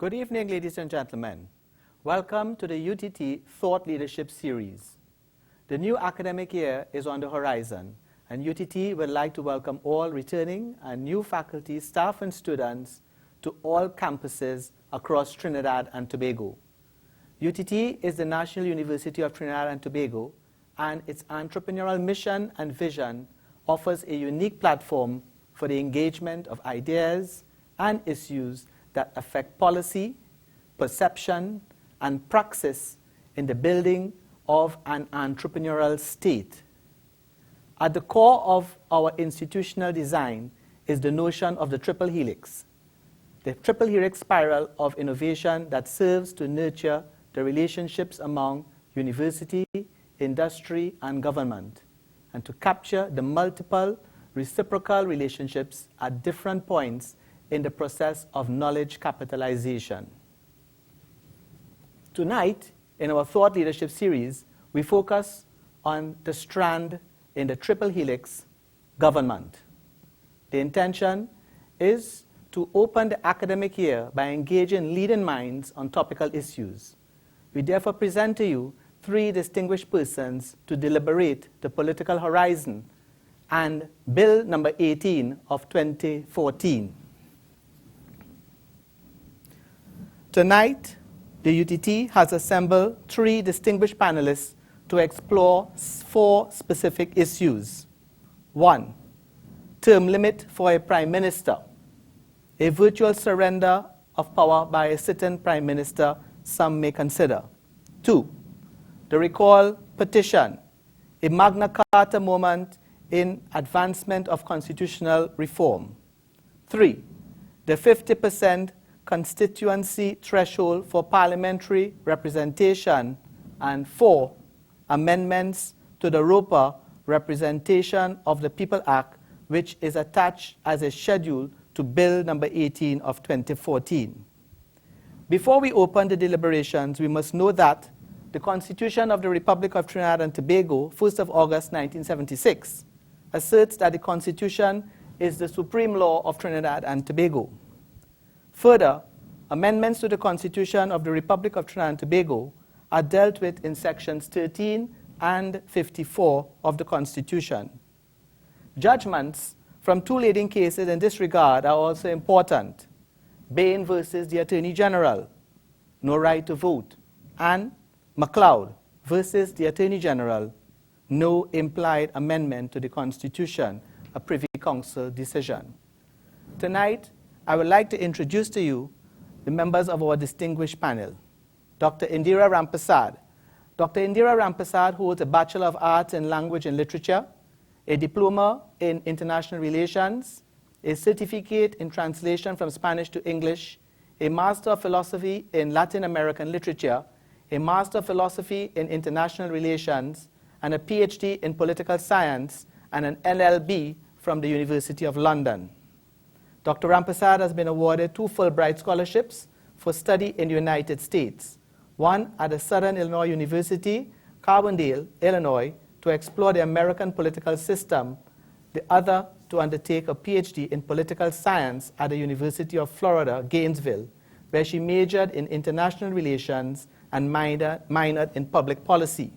Good evening, ladies and gentlemen. Welcome to the UTT Thought Leadership Series. The new academic year is on the horizon, and UTT would like to welcome all returning and new faculty, staff, and students to all campuses across Trinidad and Tobago. UTT is the National University of Trinidad and Tobago, and its entrepreneurial mission and vision offers a unique platform for the engagement of ideas and issues that affect policy, perception, and praxis in the building of an entrepreneurial state. At the core of our institutional design is the notion of the triple helix, the triple helix spiral of innovation that serves to nurture the relationships among university, industry, and government, and to capture the multiple reciprocal relationships at different points in the process of knowledge capitalization. Tonight, in our Thought Leadership Series, we focus on the strand in the triple helix, government. The intention is to open the academic year by engaging leading minds on topical issues. We therefore present to you three distinguished persons to deliberate the political horizon and Bill number 18 of 2014. Tonight, the UTT has assembled three distinguished panelists to explore four specific issues. 1. Term limit for a prime minister, a virtual surrender of power by a sitting prime minister, some may consider. 2. The recall petition, a Magna Carta moment in advancement of constitutional reform. 3. The 50% constituency threshold for parliamentary representation. And 4. Amendments to the ROPA Representation of the People Act, which is attached as a schedule to Bill number 18 of 2014. Before we open the deliberations, we must know that the Constitution of the Republic of Trinidad and Tobago, 1st of August 1976, asserts that the Constitution is the supreme law of Trinidad and Tobago. Further, amendments to the Constitution of the Republic of Trinidad and Tobago are dealt with in sections 13 and 54 of the Constitution. Judgments from two leading cases in this regard are also important: Bain versus the Attorney General, no right to vote, and MacLeod versus the Attorney General, no implied amendment to the Constitution, a Privy Council decision. Tonight, I would like to introduce to you the members of our distinguished panel. Dr. Indira Rampersad. Dr. Indira Rampersad holds a Bachelor of Arts in Language and Literature, a Diploma in International Relations, a Certificate in Translation from Spanish to English, a Master of Philosophy in Latin American Literature, a Master of Philosophy in International Relations, and a PhD in Political Science, and an LLB from the University of London. Dr. Rampersad has been awarded 2 Fulbright scholarships for study in the United States, one at the Southern Illinois University, Carbondale, Illinois, to explore the American political system, the other to undertake a PhD in political science at the University of Florida, Gainesville, where she majored in international relations and minored in public policy.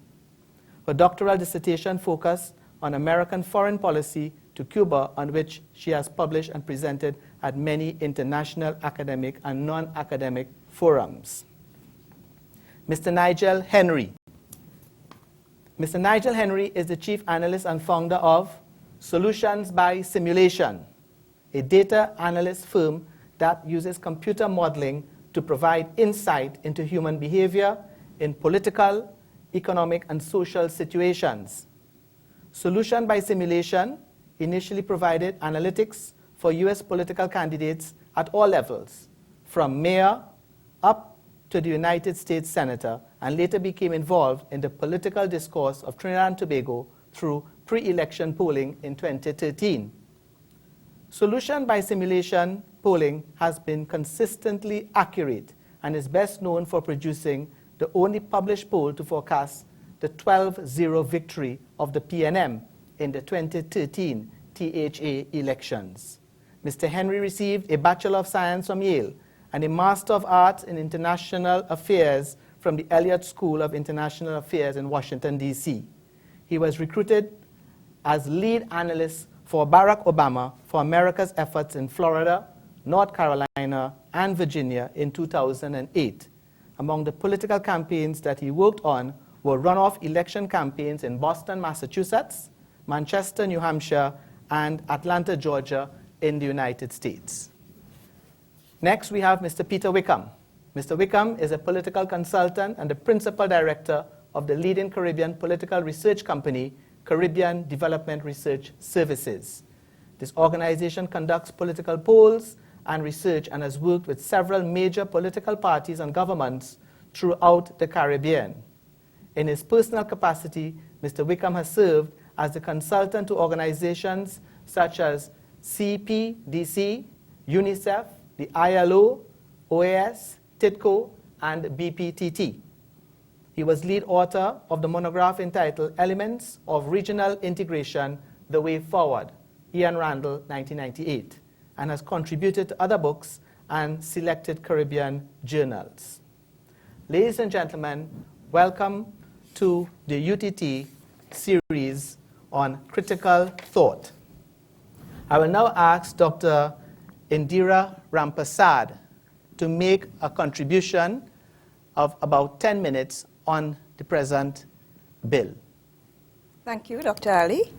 Her doctoral dissertation focused on American foreign policy to Cuba, on which she has published and presented at many international academic and non-academic forums. Mr. Nigel Henry. Mr. Nigel Henry is the chief analyst and founder of Solutions by Simulation, a data analyst firm that uses computer modeling to provide insight into human behavior in political, economic, and social situations. Solution by Simulation initially provided analytics for U.S. political candidates at all levels, from mayor up to the United States Senator, and later became involved in the political discourse of Trinidad and Tobago through pre-election polling in 2013. Solution by Simulation polling has been consistently accurate and is best known for producing the only published poll to forecast the 12-0 victory of the PNM in the 2013 THA elections. Mr. Henry received a Bachelor of Science from Yale and a Master of Arts in International Affairs from the Elliott School of International Affairs in Washington, D.C. He was recruited as lead analyst for Barack Obama for America's efforts in Florida, North Carolina, and Virginia in 2008. Among the political campaigns that he worked on were runoff election campaigns in Boston, Massachusetts, Manchester, New Hampshire, and Atlanta, Georgia in the United States. Next, we have Mr. Peter Wickham. Mr. Wickham is a political consultant and the principal director of the leading Caribbean political research company, Caribbean Development Research Services. This organization conducts political polls and research and has worked with several major political parties and governments throughout the Caribbean. In his personal capacity, Mr. Wickham has served as the consultant to organizations such as CPDC, UNICEF, the ILO, OAS, TIDCO, and BPTT. He was lead author of the monograph entitled Elements of Regional Integration, The Way Forward, Ian Randall, 1998, and has contributed to other books and selected Caribbean journals. Ladies and gentlemen, welcome to the UTT series on critical thought. I will now ask Dr. Indira Rampasad to make a contribution of about 10 minutes on the present bill. Thank you, Dr. Ali.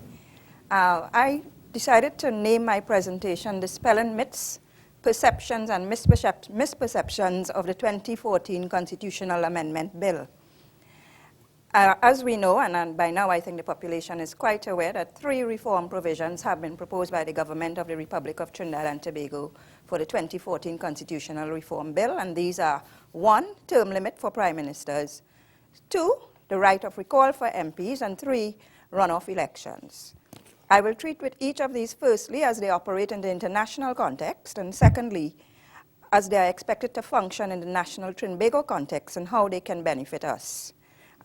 I decided to name my presentation Dispelling Myths, Perceptions and Misperceptions of the 2014 Constitutional Amendment Bill. As we know, and by now I think the population is quite aware, that 3 reform provisions have been proposed by the government of the Republic of Trinidad and Tobago for the 2014 Constitutional Reform Bill, and these are 1, term limit for prime ministers, 2, the right of recall for MPs, and 3, runoff elections. I will treat with each of these firstly as they operate in the international context, and secondly, as they are expected to function in the national Trinbago context and how they can benefit us.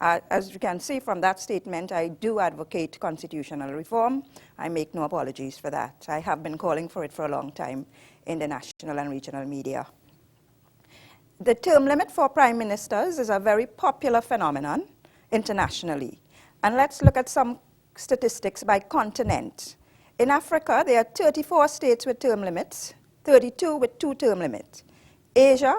As you can see from that statement, I do advocate constitutional reform. I make no apologies for that. I have been calling for it for a long time in the national and regional media. The term limit for prime ministers is a very popular phenomenon internationally. And let's look at some statistics by continent. In Africa, there are 34 states with term limits, 32 with 2 term limits. Asia,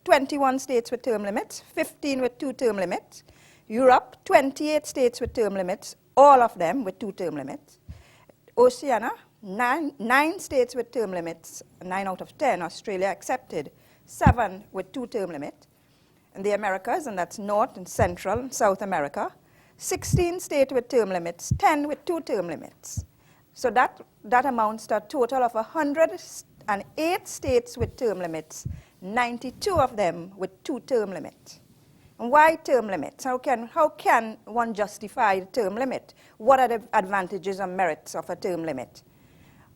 21 states with term limits, 15 with 2 term limits. Europe, 28 states with term limits, all of them with 2 term limits. Oceania, 9 states with term limits, 9 out of 10, Australia accepted, 7 with 2 term limits. In the Americas, and that's North and Central and South America, 16 states with term limits, 10 with 2 term limits. So that amounts to a total of 108 states with term limits, 92 of them with 2 term limits. And why term limits? How can one justify the term limit? What are the advantages and merits of a term limit?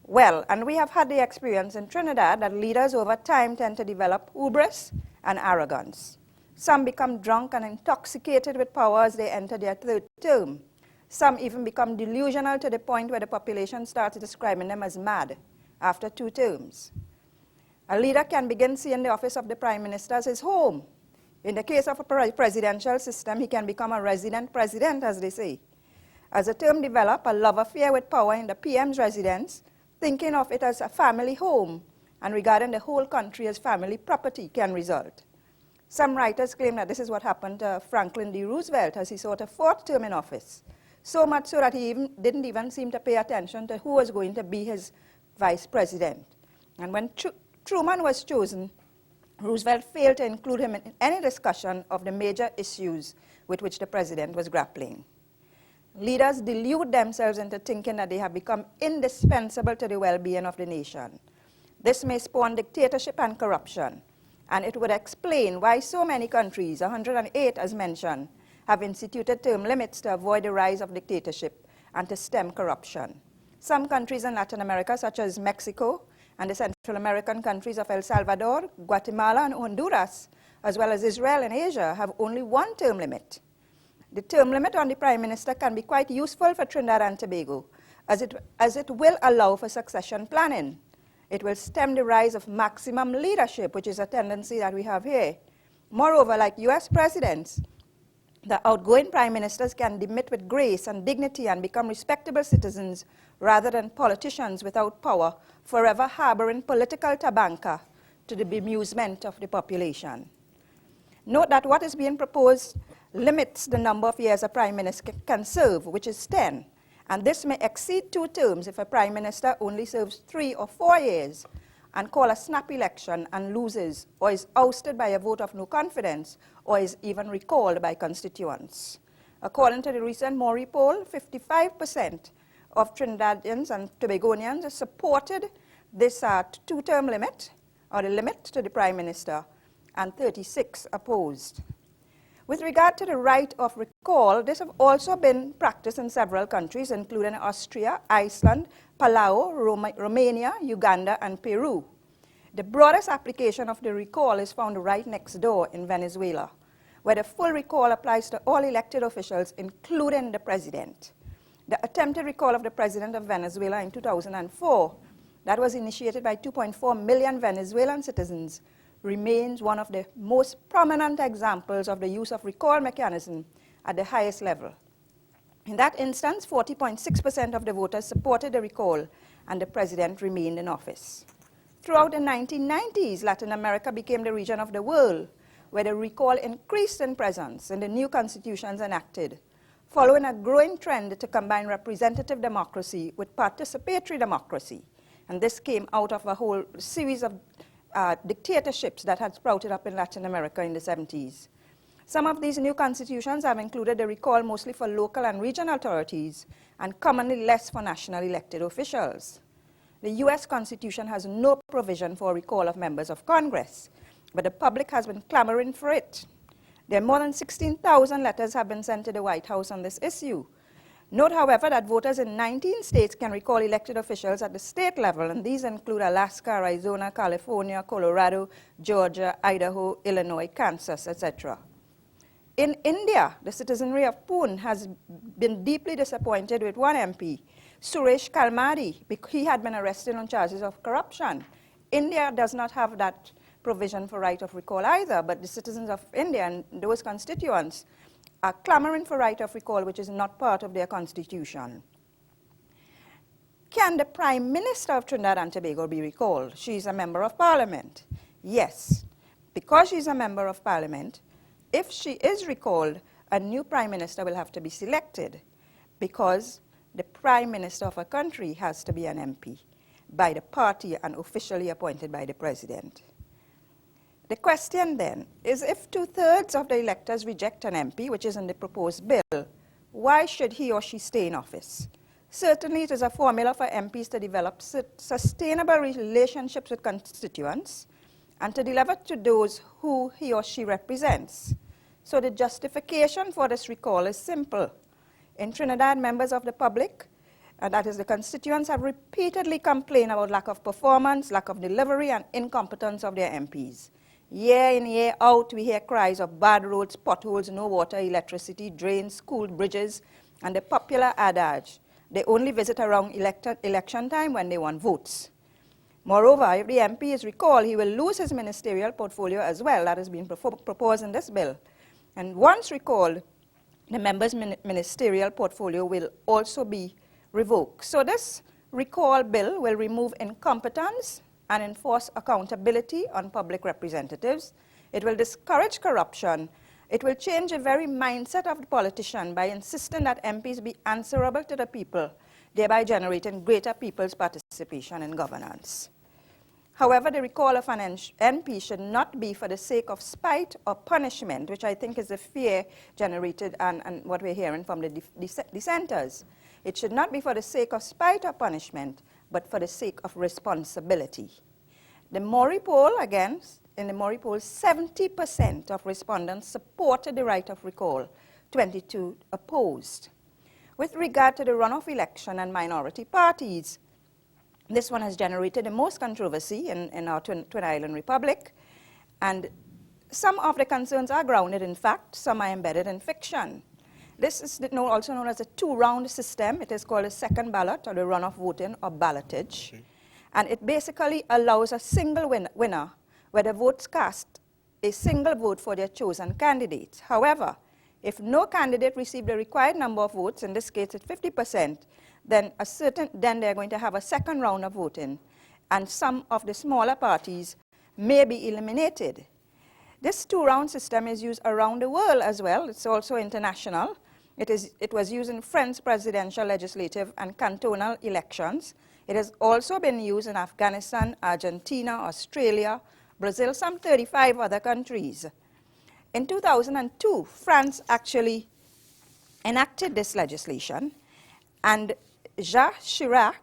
Well, and we have had the experience in Trinidad that leaders over time tend to develop hubris and arrogance. Some become drunk and intoxicated with power as they enter their 3rd term. Some even become delusional to the point where the population starts describing them as mad after 2 terms. A leader can begin seeing the office of the prime minister as his home. In the case of a presidential system, he can become a resident president, as they say. As a term develops, a love affair with power in the PM's residence, thinking of it as a family home and regarding the whole country as family property can result. Some writers claim that this is what happened to Franklin D. Roosevelt as he sought a 4th term in office, so much so that he didn't even seem to pay attention to who was going to be his vice president. And when Truman was chosen, Roosevelt failed to include him in any discussion of the major issues with which the president was grappling. Leaders delude themselves into thinking that they have become indispensable to the well-being of the nation. This may spawn dictatorship and corruption, and it would explain why so many countries, 108 as mentioned, have instituted term limits to avoid the rise of dictatorship and to stem corruption. Some countries in Latin America, such as Mexico, and the Central American countries of El Salvador, Guatemala, and Honduras, as well as Israel and Asia, have only 1 term limit. The term limit on the prime minister can be quite useful for Trinidad and Tobago, as it will allow for succession planning. It will stem the rise of maximum leadership, which is a tendency that we have here. Moreover, like US presidents, the outgoing prime ministers can demit with grace and dignity and become respectable citizens rather than politicians without power, forever harboring political tabanka to the bemusement of the population. Note that what is being proposed limits the number of years a prime minister can serve, which is 10. And this may exceed 2 terms if a prime minister only serves 3 or 4 years and call a snap election and loses, or is ousted by a vote of no confidence, or is even recalled by constituents. According to the recent Mori poll, 55% of Trinidadians and Tobagonians supported this 2-term limit, or the limit to the prime minister, and 36 opposed. With regard to the right of recall, this has also been practiced in several countries, including Austria, Iceland, Palau, Romania, Uganda, and Peru. The broadest application of the recall is found right next door in Venezuela, where the full recall applies to all elected officials, including the president. The attempted recall of the president of Venezuela in 2004, that was initiated by 2.4 million Venezuelan citizens, remains one of the most prominent examples of the use of recall mechanism at the highest level. In that instance, 40.6% of the voters supported the recall, and the president remained in office. Throughout the 1990s, Latin America became the region of the world where the recall increased in presence in the new constitutions enacted, following a growing trend to combine representative democracy with participatory democracy. And this came out of a whole series of dictatorships that had sprouted up in Latin America in the 70s. Some of these new constitutions have included the recall mostly for local and regional authorities, and commonly less for national elected officials. The US Constitution has no provision for recall of members of Congress, but the public has been clamoring for it. There are more than 16,000 letters have been sent to the White House on this issue. Note, however, that voters in 19 states can recall elected officials at the state level, and these include Alaska, Arizona, California, Colorado, Georgia, Idaho, Illinois, Kansas, etc. In India, the citizenry of Pune has been deeply disappointed with one MP, Suresh Kalmari, because he had been arrested on charges of corruption. India does not have that provision for right of recall either, but the citizens of India and those constituents are clamoring for right of recall, which is not part of their constitution. Can the Prime Minister of Trinidad and Tobago be recalled? She's a member of Parliament. Yes, because she's a member of Parliament, if she is recalled, a new Prime Minister will have to be selected, because the Prime Minister of a country has to be an MP by the party and officially appointed by the President. The question then is, if 2/3 of the electors reject an MP, which is in the proposed bill, why should he or she stay in office? Certainly it is a formula for MPs to develop sustainable relationships with constituents and to deliver to those who he or she represents. So the justification for this recall is simple. In Trinidad, members of the public, that is the constituents, have repeatedly complained about lack of performance, lack of delivery, and incompetence of their MPs. Year in, year out, we hear cries of bad roads, potholes, no water, electricity, drains, school bridges, and the popular adage, they only visit around election time when they want votes. Moreover, if the MP is recalled, he will lose his ministerial portfolio as well. That has been proposed in this bill. And once recalled, the member's ministerial portfolio will also be revoked. So this recall bill will remove incompetence and enforce accountability on public representatives. It will discourage corruption. It will change the very mindset of the politician by insisting that MPs be answerable to the people, thereby generating greater people's participation in governance. However, the recall of an MP should not be for the sake of spite or punishment, which I think is the fear generated and what we're hearing from the dissenters. It should not be for the sake of spite or punishment, but for the sake of responsibility. The Mori poll, again, in the Mori poll, 70% of respondents supported the right of recall, 22 opposed. With regard to the runoff election and minority parties, this one has generated the most controversy in our Twin Island Republic, and some of the concerns are grounded in fact, some are embedded in fiction. This is also known as a 2-round system. It is called a second ballot, or the runoff voting, or ballotage. Okay. And it basically allows a single winner where the votes cast a single vote for their chosen candidate. However, if no candidate received the required number of votes, in this case it's 50%, then they're going to have a second round of voting, and some of the smaller parties may be eliminated. This two-round system is used around the world as well. It's also international. It was used in French presidential, legislative, and cantonal elections. It has also been used in Afghanistan, Argentina, Australia, Brazil, some 35 other countries. In 2002, France actually enacted this legislation, and Jacques Chirac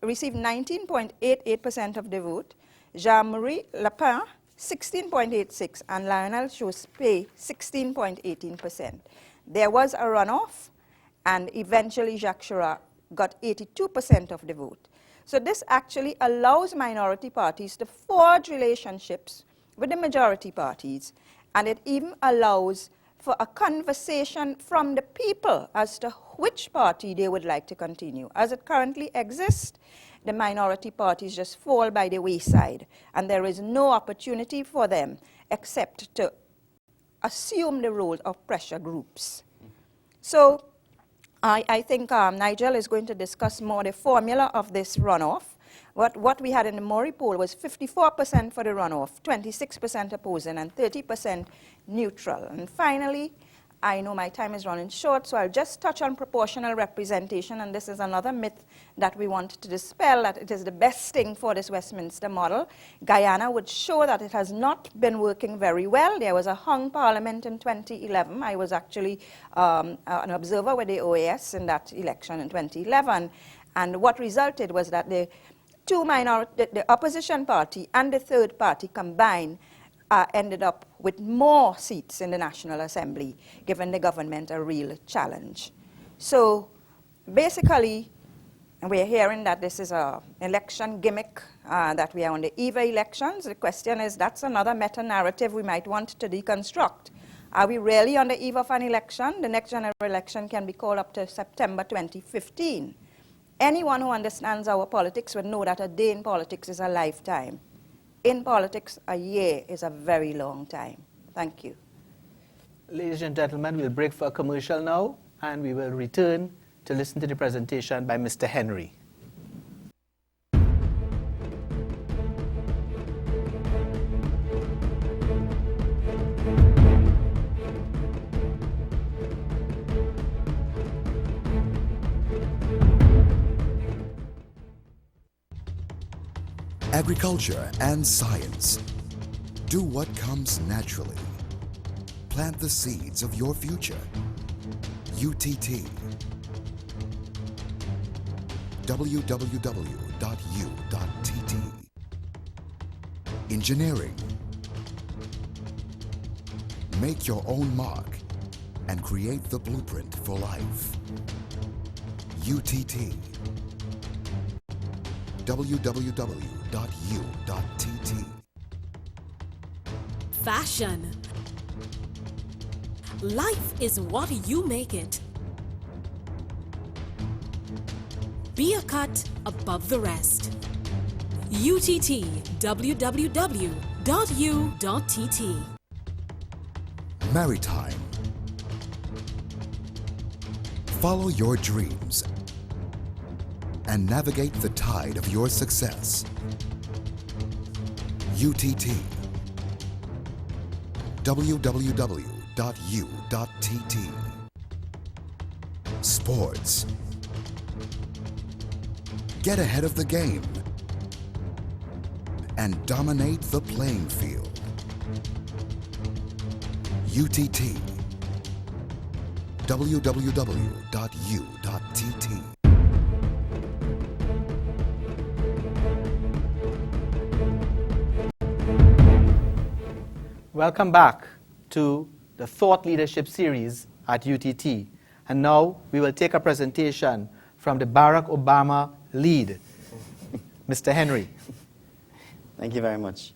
received 19.88% of the vote, Jean-Marie Le Pen 16.86%, and Lionel Jospin 16.18%. There was a runoff, and eventually Jacques Chirac got 82% of the vote. So this actually allows minority parties to forge relationships with the majority parties, and it even allows for a conversation from the people as to which party they would like to continue. As it currently exists, the minority parties just fall by the wayside, and there is no opportunity for them except to assume the role of pressure groups. So I think Nigel is going to discuss more the formula of this runoff. What we had in the Murray poll was 54% for the runoff, 26% opposing, and 30% neutral. And finally, I know my time is running short, so I'll just touch on proportional representation, and this is another myth that we want to dispel, that it is the best thing for this Westminster model. Guyana would show that it has not been working very well. There was a hung parliament in 2011. I was actually an observer with the OAS in that election in 2011, and what resulted was that the opposition party and the third party combined ended up with more seats in the National Assembly, giving the government a real challenge. So basically, we're hearing that this is an election gimmick, that we are on the eve of elections. The question is, that's another meta-narrative we might want to deconstruct. Are we really on the eve of an election? The next general election can be called up to September 2015. Anyone who understands our politics would know that a day in politics is a lifetime. In politics, a year is a very long time. Thank you. Ladies and gentlemen, we'll break for a commercial now, and we will return to listen to the presentation by Mr. Henry. Agriculture and science. Do what comes naturally. Plant the seeds of your future. UTT. www.u.tt. Engineering. Make your own mark and create the blueprint for life. UTT. www.u.tt. Fashion. Life is what you make it. Be a cut above the rest. UTT. www.u.tt. Maritime. Follow your dreams and navigate the tide of your success. UTT. www.u.tt. Sports. Get ahead of the game and dominate the playing field. UTT. www.u.tt. Welcome back to the Thought Leadership Series at UTT. And now we will take a presentation from the Barack Obama lead, Mr. Henry. Thank you very much.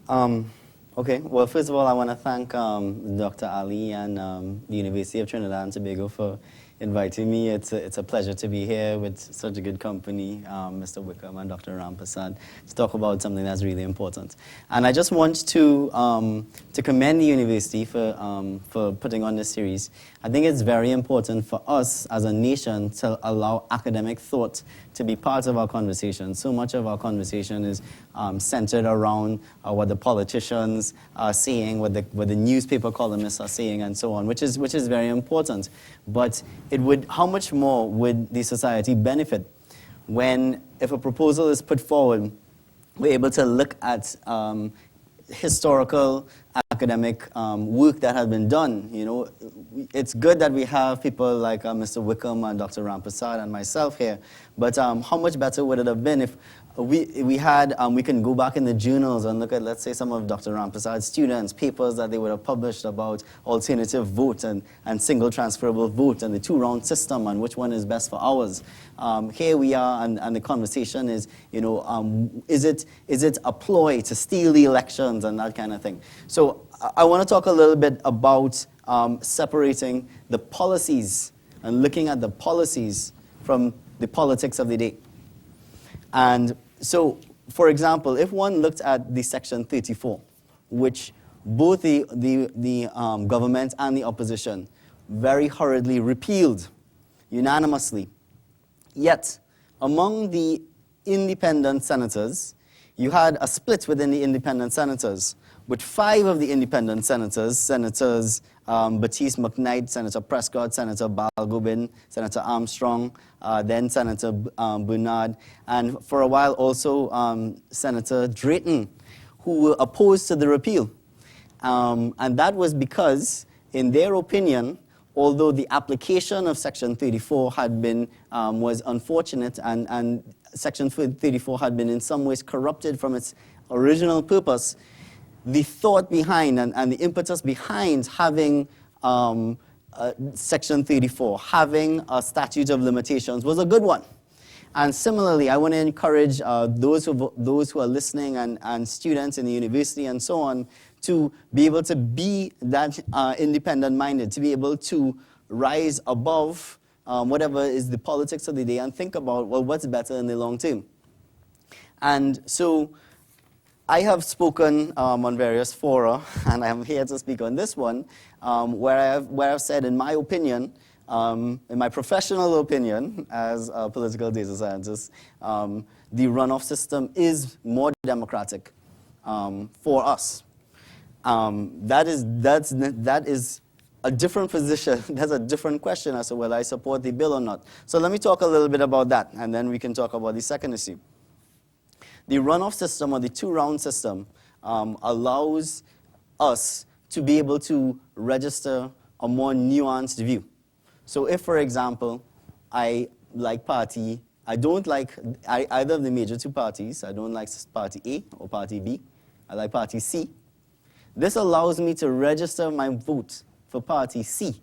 Okay, well, first of all, I want to thank Dr. Ali and the University of Trinidad and Tobago for inviting me. It's a pleasure to be here with such a good company, Mr. Wickham and Dr. Ramprasad, to talk about something that's really important. And I just want to commend the university for putting on this series. I think it's very important for us as a nation to allow academic thought to be part of our conversation. So much of our conversation is centered around what the politicians are saying, what the newspaper columnists are saying, and so on, which is very important. But how much more would the society benefit when, if a proposal is put forward, we're able to look at historical academic work that has been done. You know, it's good that we have people like Mr. Wickham and Dr. Ramprasad and myself here, but how much better would it have been if we can go back in the journals and look at, let's say, some of Dr. Ramprasad's students, papers that they would have published about alternative vote and single transferable vote and the two-round system and which one is best for ours. Here we are, and the conversation is, you know, is it a ploy to steal the elections and that kind of thing? So I want to talk a little bit about separating the policies and looking at the policies from the politics of the day. And so, for example, if one looked at the Section 34, which both the government and the opposition very hurriedly repealed unanimously, yet among the independent senators, you had a split within the independent senators, with 5 of the independent senators, Senators Batiste McKnight, Senator Prescott, Senator Balgobin, Senator Armstrong, then Senator Bernard, and for a while also Senator Drayton, who were opposed to the repeal. And that was because, in their opinion, although the application of Section 34 had been, was unfortunate, and Section 34 had been in some ways corrupted from its original purpose, the thought behind and the impetus behind having Section 34, having a statute of limitations, was a good one. And similarly, I want to encourage those who are listening and students in the university and so on to be able to be that independent-minded, to be able to rise above whatever is the politics of the day and think about, well, what's better in the long term. And so I have spoken on various fora, and I'm here to speak on this one, where I've said, in my opinion, in my professional opinion as a political data scientist, the runoff system is more democratic for us. That is a different position. That's a different question as to whether I support the bill or not. So let me talk a little bit about that, and then we can talk about the second issue. The runoff system, or the two-round system, allows us to be able to register a more nuanced view. So if, for example, I don't like either of the major two parties. I don't like Party A or Party B. I like Party C. This allows me to register my vote for Party C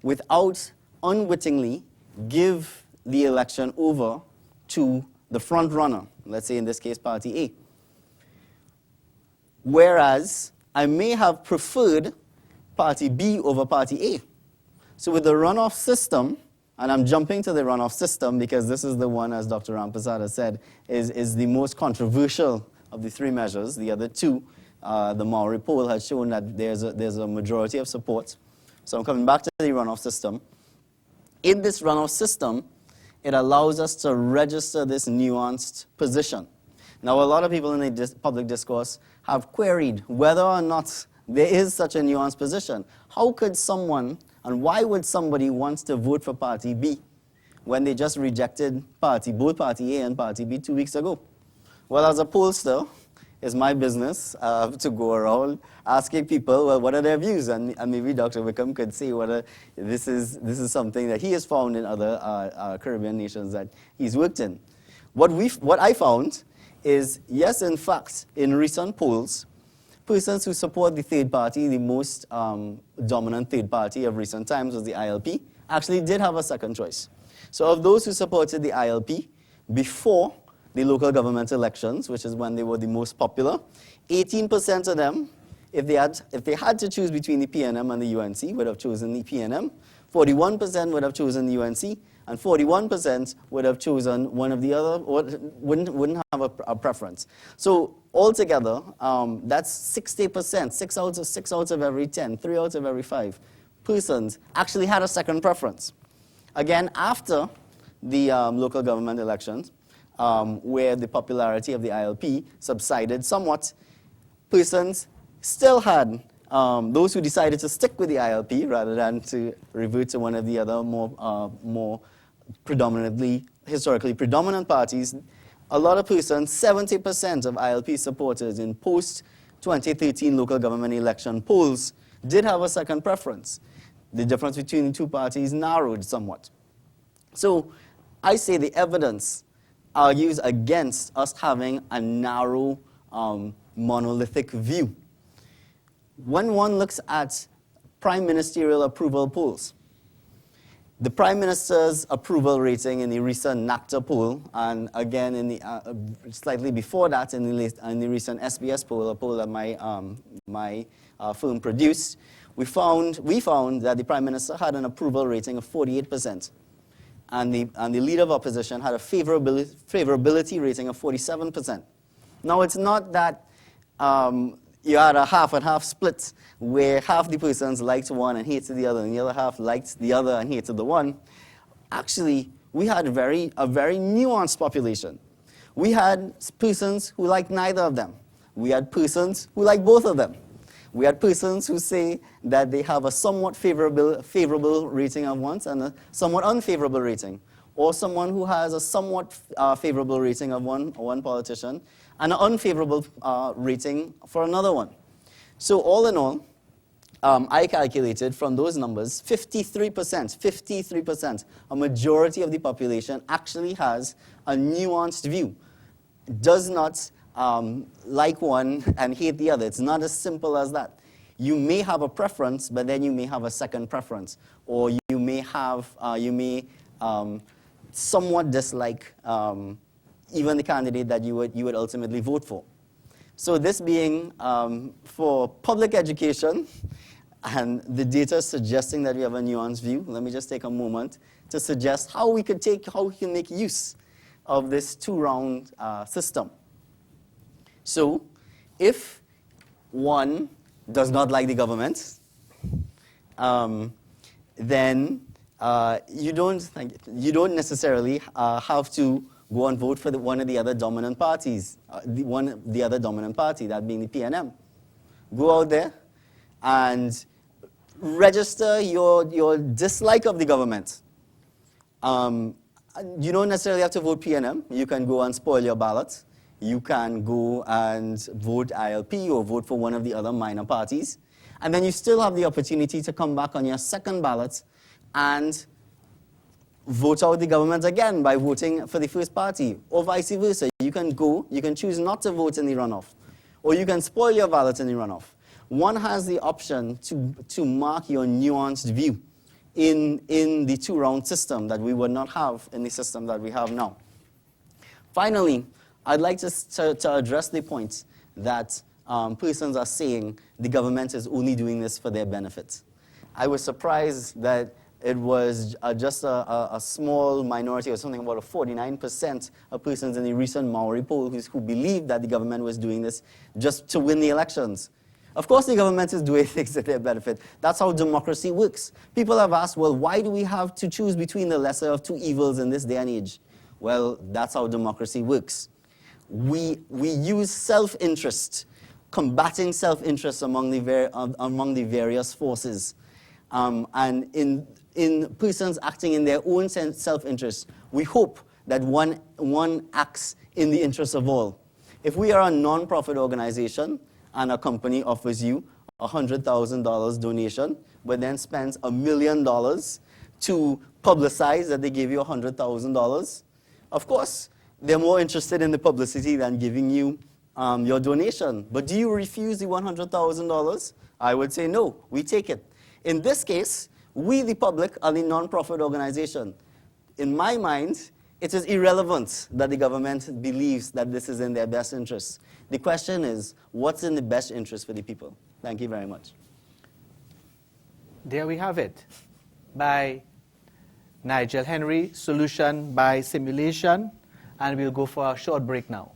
without unwittingly give the election over to the front runner, let's say in this case Party A. Whereas I may have preferred Party B over Party A. So with the runoff system, and I'm jumping to the runoff system because this is the one, as Dr. Ramprasad has said, is the most controversial of the 3 measures. The other 2, the Maori poll has shown that there's a majority of support. So I'm coming back to the runoff system. In this runoff system, it allows us to register this nuanced position. Now, a lot of people in the public discourse have queried whether or not there is such a nuanced position. How could someone, and why would somebody want to vote for Party B when they just rejected both Party A and Party B 2 weeks ago? Well, as a pollster, it's my business to go around asking people, well, what are their views? And maybe Dr. Wickham could say whether this is something that he has found in other Caribbean nations that he's worked in. What I found is, yes, in fact, in recent polls, persons who support the third party, the most dominant third party of recent times was the ILP, actually did have a second choice. So of those who supported the ILP before the local government elections, which is when they were the most popular, 18% of them, if they had to choose between the PNM and the UNC, would have chosen the PNM, 41% would have chosen the UNC, and 41% would have chosen one of the other, or wouldn't have a preference. So altogether, that's 60%, 6 out of every 10, 3 out of every 5 persons actually had a second preference. Again, after the local government elections, where the popularity of the ILP subsided somewhat, persons still had, those who decided to stick with the ILP rather than to revert to one of the other more predominantly, historically predominant parties, a lot of persons, 70% of ILP supporters in post-2013 local government election polls did have a second preference. The difference between the two parties narrowed somewhat. So I say the evidence argues against us having a narrow, monolithic view. When one looks at prime ministerial approval polls, the Prime Minister's approval rating in the recent NACTA poll, and again in the slightly before that in the recent SBS poll, a poll that my firm produced, we found that the Prime Minister had an approval rating of 48%, and the Leader of Opposition had a favorability rating of 47%. Now it's not that you had a half and half split where half the persons liked one and hated the other, and the other half liked the other and hated the one. Actually, we had a very nuanced population. We had persons who liked neither of them. We had persons who liked both of them. We had persons who say that they have a somewhat favorable rating of one and a somewhat unfavorable rating, or someone who has a somewhat favorable rating of one politician and an unfavorable rating for another one. So all in all, I calculated from those numbers, 53%, a majority of the population actually has a nuanced view, does not like one and hate the other. It's not as simple as that. You may have a preference, but then you may have a second preference, or you may have, somewhat dislike even the candidate that you would ultimately vote for. So this being for public education, and the data suggesting that we have a nuanced view, let me just take a moment to suggest how we can make use of this two-round system. So if one does not like the government, then you don't necessarily have to go and vote for one of the other dominant parties, the other dominant party, that being the PNM. Go out there and register your dislike of the government. You don't necessarily have to vote PNM. You can go and spoil your ballot. You can go and vote ILP or vote for one of the other minor parties. And then you still have the opportunity to come back on your second ballot and vote out the government again by voting for the first party, or vice versa. You can choose not to vote in the runoff, or you can spoil your ballot in the runoff. One has the option to mark your nuanced view in the two-round system that we would not have in the system that we have now. Finally, I'd like to address the point that persons are saying the government is only doing this for their benefit. I was surprised that it was just a small minority, or something about 49% of persons in the recent Maori poll who believed that the government was doing this just to win the elections. Of course the government is doing things to their benefit. That's how democracy works. People have asked, well, why do we have to choose between the lesser of two evils in this day and age? Well, that's how democracy works. We use self-interest, combating self-interest among the various forces. And in persons acting in their own self-interest, we hope that one acts in the interest of all. If we are a non-profit organization and a company offers you a $100,000 donation, but then spends $1 million to publicize that they gave you $100,000, of course, they're more interested in the publicity than giving you your donation. But do you refuse the $100,000? I would say no, we take it. In this case, we, the public, are the non-profit organization. In my mind, it is irrelevant that the government believes that this is in their best interest. The question is, what's in the best interest for the people? Thank you very much. There we have it. by Nigel Henry, solution by simulation, and we'll go for a short break now.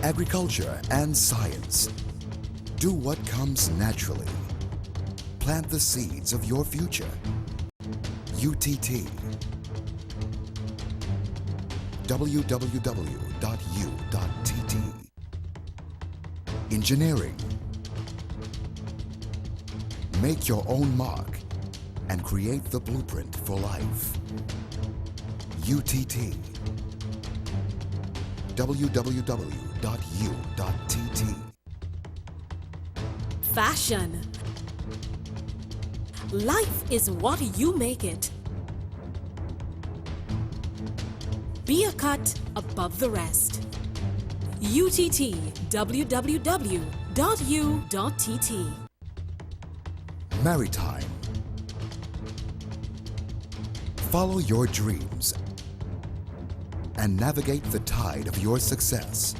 Agriculture and science. Do what comes naturally. Plant the seeds of your future. UTT. www.u.tt. Engineering. Make your own mark and create the blueprint for life. UTT. www.u.tt. Fashion. Life is what you make it. Be a cut above the rest. UTT. www.u.tt. Maritime. Follow your dreams and navigate the tide of your success.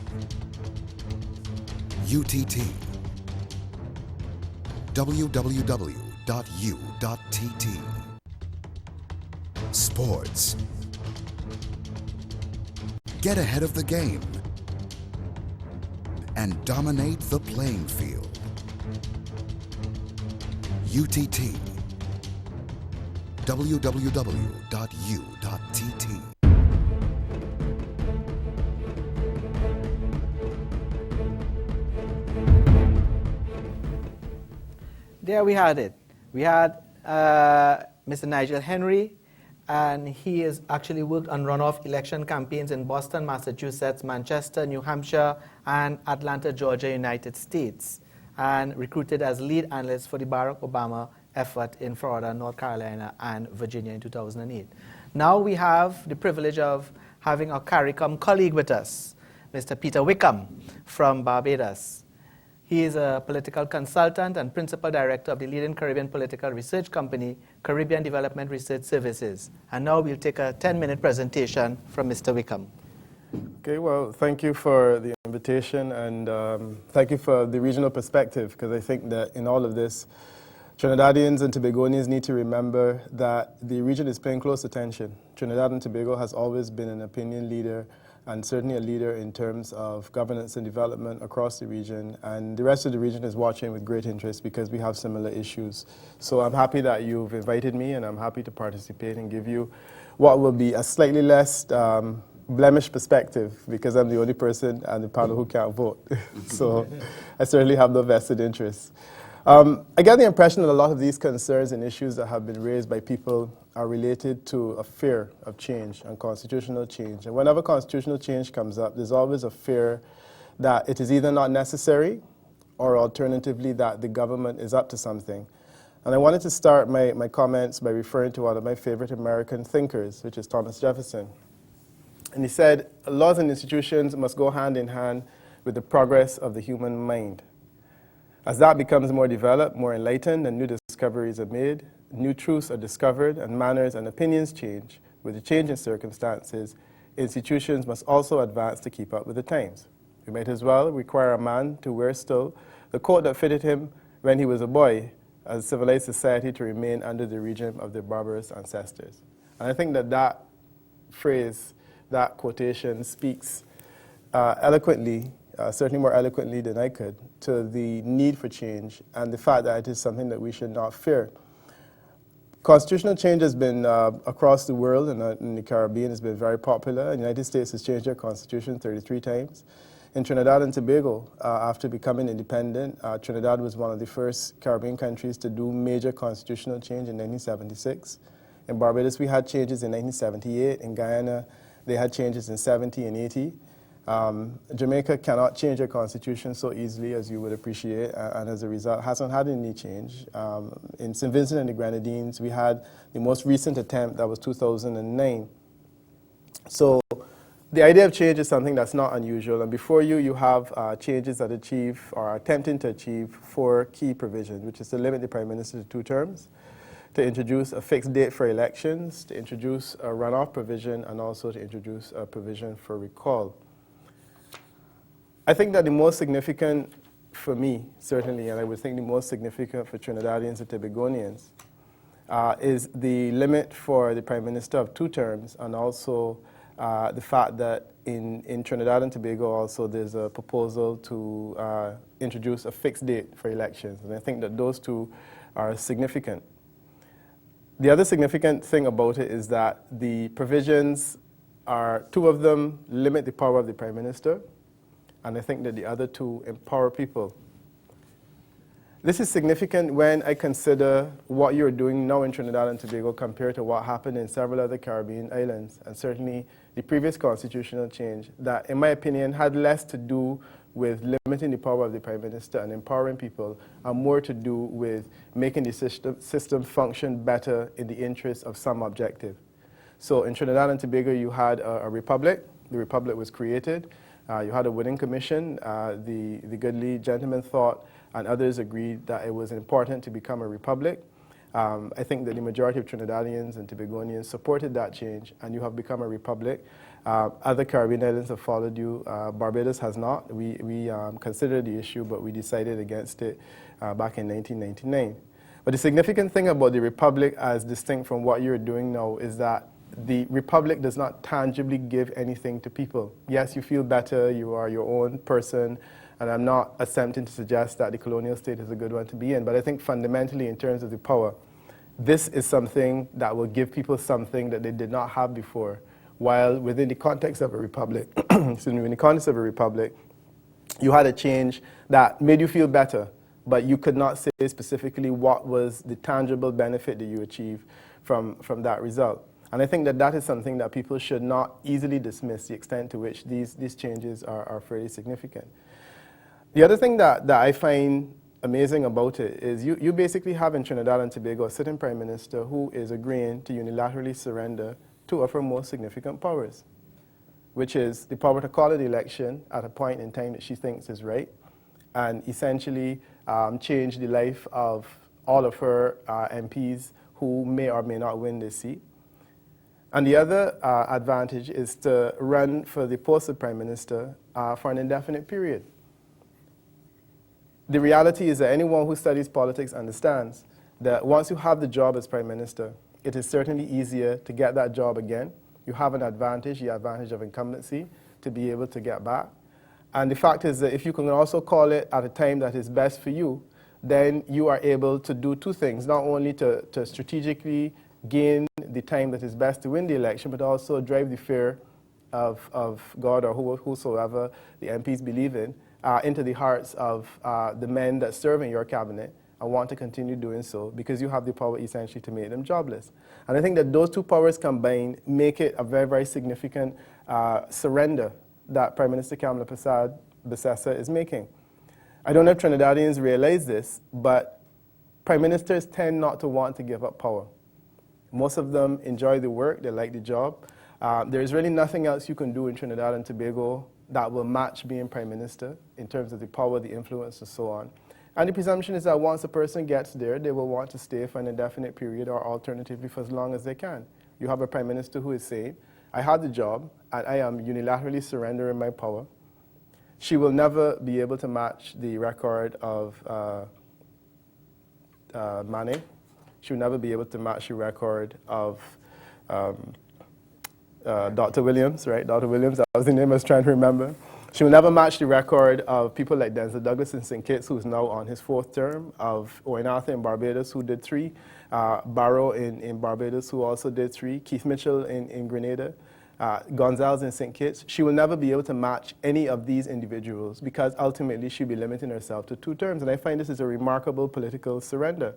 UTT. www.u.tt. Sports. Get ahead of the game and dominate the playing field. UTT. www.u.tt. There we had it. We had Mr. Nigel Henry, and he has actually worked on runoff election campaigns in Boston, Massachusetts, Manchester, New Hampshire, and Atlanta, Georgia, United States, and recruited as lead analyst for the Barack Obama effort in Florida, North Carolina, and Virginia in 2008. Now we have the privilege of having our CARICOM colleague with us, Mr. Peter Wickham from Barbados. He is a political consultant and principal director of the leading Caribbean political research company, Caribbean Development Research Services. And now we'll take a 10-minute presentation from Mr. Wickham. Okay, well, thank you for the invitation, and thank you for the regional perspective, because I think that in all of this, Trinidadians and Tobagonians need to remember that the region is paying close attention. Trinidad and Tobago has always been an opinion leader, and certainly a leader in terms of governance and development across the region. And the rest of the region is watching with great interest because we have similar issues. So I'm happy that you've invited me, and I'm happy to participate and give you what will be a slightly less blemished perspective, because I'm the only person on the panel who can't vote. So I certainly have no vested interest. I get the impression that a lot of these concerns and issues that have been raised by people are related to a fear of change and constitutional change. And whenever constitutional change comes up, there's always a fear that it is either not necessary or alternatively that the government is up to something. And I wanted to start my comments by referring to one of my favorite American thinkers, which is Thomas Jefferson. And he said, laws and institutions must go hand in hand with the progress of the human mind. As that becomes more developed, more enlightened, and new discoveries are made, new truths are discovered, and manners and opinions change. With the change in circumstances, institutions must also advance to keep up with the times. We might as well require a man to wear still the coat that fitted him when he was a boy, as a civilized society to remain under the regime of their barbarous ancestors. And I think that that phrase, that quotation speaks eloquently, certainly more eloquently than I could, to the need for change and the fact that it is something that we should not fear. Constitutional change has been across the world, and in the Caribbean has been very popular. The United States has changed their constitution 33 times. In Trinidad and Tobago, after becoming independent, Trinidad was one of the first Caribbean countries to do major constitutional change in 1976. In Barbados, we had changes in 1978. In Guyana, they had changes in 70 and 80. Jamaica cannot change their constitution so easily as you would appreciate, and as a result hasn't had any change. In St. Vincent and the Grenadines, we had the most recent attempt, that was 2009. So the idea of change is something that's not unusual, and before you, you have changes that achieve or are attempting to achieve 4 key provisions, which is to limit the Prime Minister to 2 terms, to introduce a fixed date for elections, to introduce a runoff provision, and also to introduce a provision for recall. I think that the most significant for me, certainly, and I would think the most significant for Trinidadians and Tobagonians, is the limit for the Prime Minister of 2 terms, and also the fact that in Trinidad and Tobago also there's a proposal to introduce a fixed date for elections. And I think that those 2 are significant. The other significant thing about it is that the provisions are, 2 of them limit the power of the Prime Minister, and I think that the other 2 empower people. This is significant when I consider what you're doing now in Trinidad and Tobago compared to what happened in several other Caribbean islands, and certainly the previous constitutional change that, in my opinion, had less to do with limiting the power of the Prime Minister and empowering people, and more to do with making the system function better in the interest of some objective. So in Trinidad and Tobago, you had a republic. The republic was created. You had a winning commission. The goodly gentleman thought, and others agreed, that it was important to become a republic. I think that the majority of Trinidadians and Tobagonians supported that change, and you have become a republic. Other Caribbean islands have followed you. Barbados has not. We considered the issue, but we decided against it back in 1999. But the significant thing about the republic, as distinct from what you're doing now, is that the republic does not tangibly give anything to people. Yes, you feel better, you are your own person, and I'm not attempting to suggest that the colonial state is a good one to be in, but I think fundamentally in terms of the power, this is something that will give people something that they did not have before, while within the context of a republic, excuse me, in the context of a republic, you had a change that made you feel better, but you could not say specifically what was the tangible benefit that you achieved from that result. And I think that that is something that people should not easily dismiss, the extent to which these changes are fairly significant. The other thing that I find amazing about it is you basically have in Trinidad and Tobago a sitting Prime Minister who is agreeing to unilaterally surrender 2 of her most significant powers, which is the power to call an election at a point in time that she thinks is right, and essentially change the life of all of her MPs who may or may not win this seat. And the other advantage is to run for the post of Prime Minister for an indefinite period. The reality is that anyone who studies politics understands that once you have the job as Prime Minister, it is certainly easier to get that job again. You have an advantage, the advantage of incumbency, to be able to get back. And the fact is that if you can also call it at a time that is best for you, then you are able to do 2 things, not only to strategically gain the time that is best to win the election, but also drive the fear of God or whosoever the MPs believe in into the hearts of the men that serve in your cabinet and want to continue doing so, because you have the power essentially to make them jobless. And I think that those 2 powers combined make it a very, very significant surrender that Prime Minister Kamala Persad-Bissessar is making. I don't know if Trinidadians realize this, but Prime Ministers tend not to want to give up power. Most of them enjoy the work, they like the job. There's really nothing else you can do in Trinidad and Tobago that will match being Prime Minister in terms of the power, the influence, and so on. And the presumption is that once a person gets there, they will want to stay for an indefinite period or alternatively for as long as they can. You have a Prime Minister who is saying, I had the job and I am unilaterally surrendering my power. She will never be able to match the record of Mane. She will never be able to match the record of Dr. Williams, right? Dr. Williams, that was the name I was trying to remember. She will never match the record of people like Denzel Douglas in St. Kitts, who's now on his 4th term, of Owen Arthur in Barbados, who did 3, Barrow in Barbados, who also did 3, Keith Mitchell in Grenada, Gonzalez in St. Kitts. She will never be able to match any of these individuals because ultimately she'll be limiting herself to 2 terms. And I find this is a remarkable political surrender.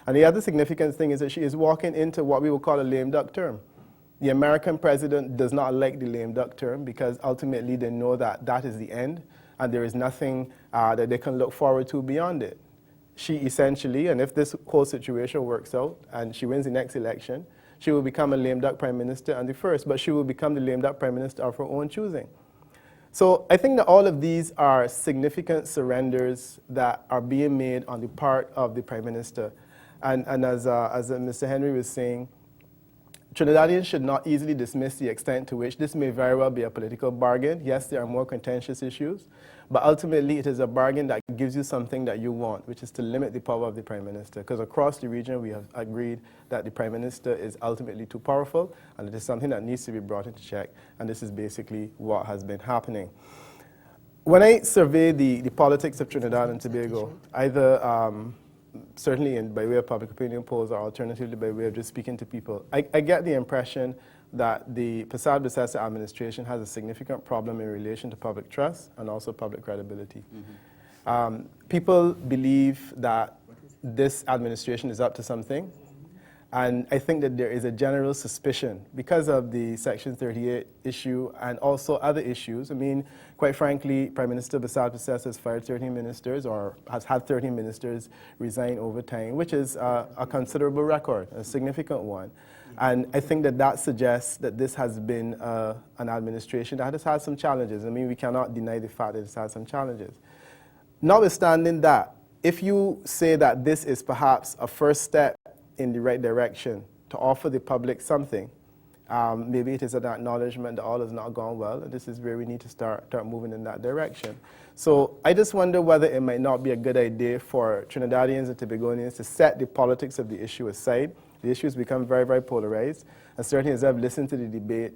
And the other significant thing is that she is walking into what we would call a lame duck term. The American president does not like the lame duck term because ultimately they know that that is the end and there is nothing that they can look forward to beyond it. She essentially, and if this whole situation works out and she wins the next election, she will become a lame duck prime minister and the first, but she will become the lame duck prime minister of her own choosing. So I think that all of these are significant surrenders that are being made on the part of the prime minister. And as Mr. Henry was saying, Trinidadians should not easily dismiss the extent to which this may very well be a political bargain. Yes, there are more contentious issues, but ultimately it is a bargain that gives you something that you want, which is to limit the power of the prime minister. Because across the region, we have agreed that the prime minister is ultimately too powerful, and it is something that needs to be brought into check, and this is basically what has been happening. When I survey the politics of Trinidad and Tobago, either certainly by way of public opinion polls or alternatively by way of just speaking to people, I get the impression that the Posad-Bethesda administration has a significant problem in relation to public trust and also public credibility. People believe that this administration is up to something, and I think that there is a general suspicion because of the Section 38 issue and also other issues. I mean, quite frankly, Prime Minister Posad-Bethesda has fired 13 ministers or has had 13 ministers resign over time, which is a considerable record, a significant one. And I think that that suggests that this has been an administration that has had some challenges. I mean, we cannot deny the fact that it's had some challenges. Notwithstanding that, if you say that this is perhaps a first step in the right direction to offer the public something, maybe it is an acknowledgement that all has not gone well, and this is where we need to start moving in that direction. So I just wonder whether it might not be a good idea for Trinidadians and Tobagonians to set the politics of the issue aside. The issue has become very, very polarized, and certainly as I've listened to the debate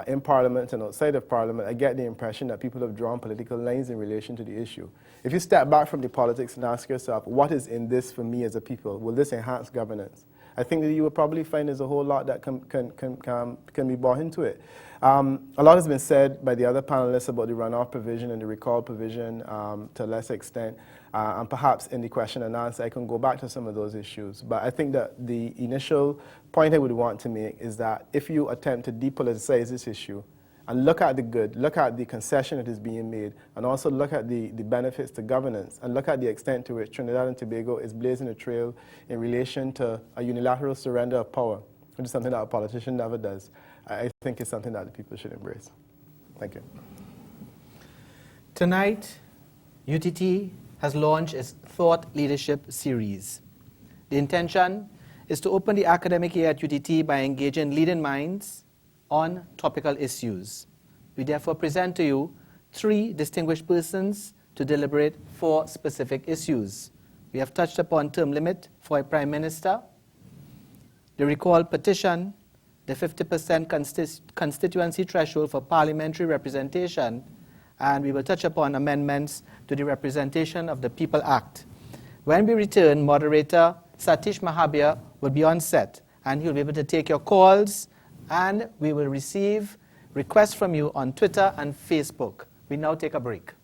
in Parliament and outside of Parliament, I get the impression that people have drawn political lines in relation to the issue. If you step back from the politics and ask yourself, what is in this for me as a people? Will this enhance governance? I think that you will probably find there's a whole lot that can be brought into it. A lot has been said by the other panelists about the runoff provision and the recall provision to a less extent. And perhaps in the question and answer, I can go back to some of those issues. But I think that the initial point I would want to make is that if you attempt to depoliticize this issue and look at the good, look at the concession that is being made, and also look at the benefits to governance, and look at the extent to which Trinidad and Tobago is blazing a trail in relation to a unilateral surrender of power, which is something that a politician never does, I think it's something that the people should embrace. Thank you. Tonight, UTT has launched its Thought Leadership Series. The intention is to open the academic year at UTT by engaging leading minds on topical issues. We therefore present to you 3 distinguished persons to deliberate 4 specific issues. We have touched upon term limit for a prime minister, the recall petition, the 50% constituency threshold for parliamentary representation, and we will touch upon amendments to the Representation of the People Act. When we return, moderator Satish Mahabir will be on set, and he'll be able to take your calls, and we will receive requests from you on Twitter and Facebook. We now take a break.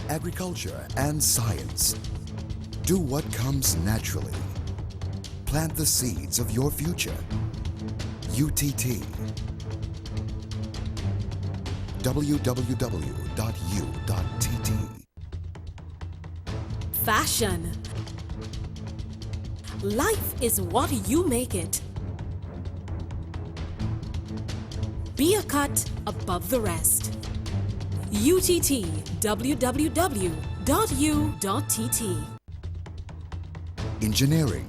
Agriculture and science. Do what comes naturally. Plant the seeds of your future. UTT. www.u.tt. Fashion. Life is what you make it. Be a cut above the rest. UTT. www.u.tt. Engineering.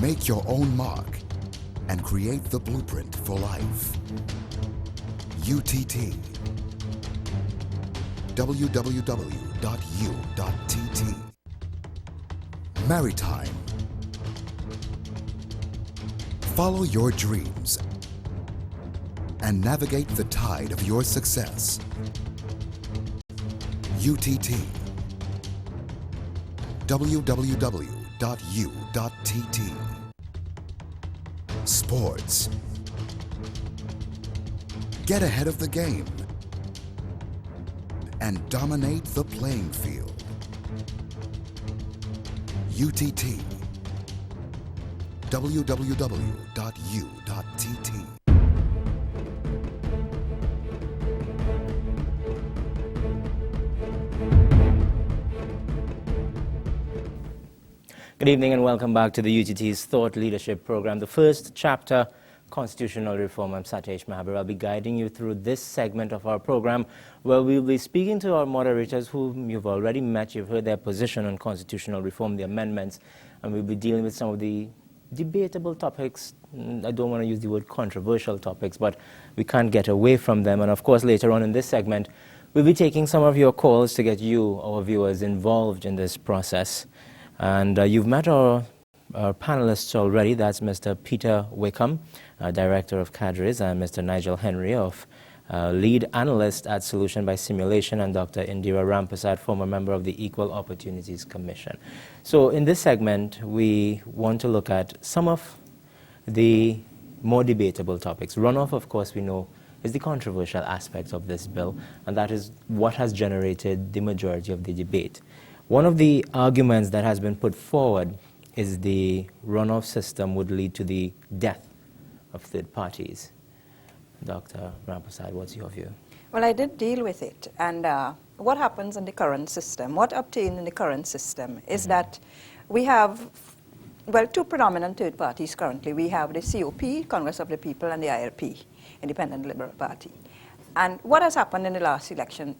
Make your own mark and create the blueprint for life. UTT. www.u.tt. Maritime. Follow your dreams and navigate the tide of your success. UTT. www.u.tt. Sports. Get ahead of the game and dominate the playing field. UTT. www.u.tt. Good evening and welcome back to the UTT's Thought Leadership Program, the first chapter, Constitutional Reform. I'm Satesh Mahabir. I'll be guiding you through this segment of our program where we'll be speaking to our moderators whom you've already met. You've heard their position on constitutional reform, the amendments, and we'll be dealing with some of the debatable topics. I don't want to use the word controversial topics, but we can't get away from them. And of course, later on in this segment, we'll be taking some of your calls to get you, our viewers, involved in this process. And you've met our panelists already. That's Mr. Peter Wickham, Director of Cadres, and Mr. Nigel Henry, Lead Analyst at Solution by Simulation, and Dr. Indira Rampasad, former member of the Equal Opportunities Commission. So in this segment, we want to look at some of the more debatable topics. Runoff, of course, we know, is the controversial aspect of this bill, and that is what has generated the majority of the debate. One of the arguments that has been put forward is the runoff system would lead to the death of third parties. Dr. Rampasad, what's your view? Well, I did deal with it. And what happens in the current system, what obtained in the current system is that we have, well, two predominant third parties currently. We have the COP, Congress of the People, and the ILP, Independent Liberal Party. And what has happened in the last election,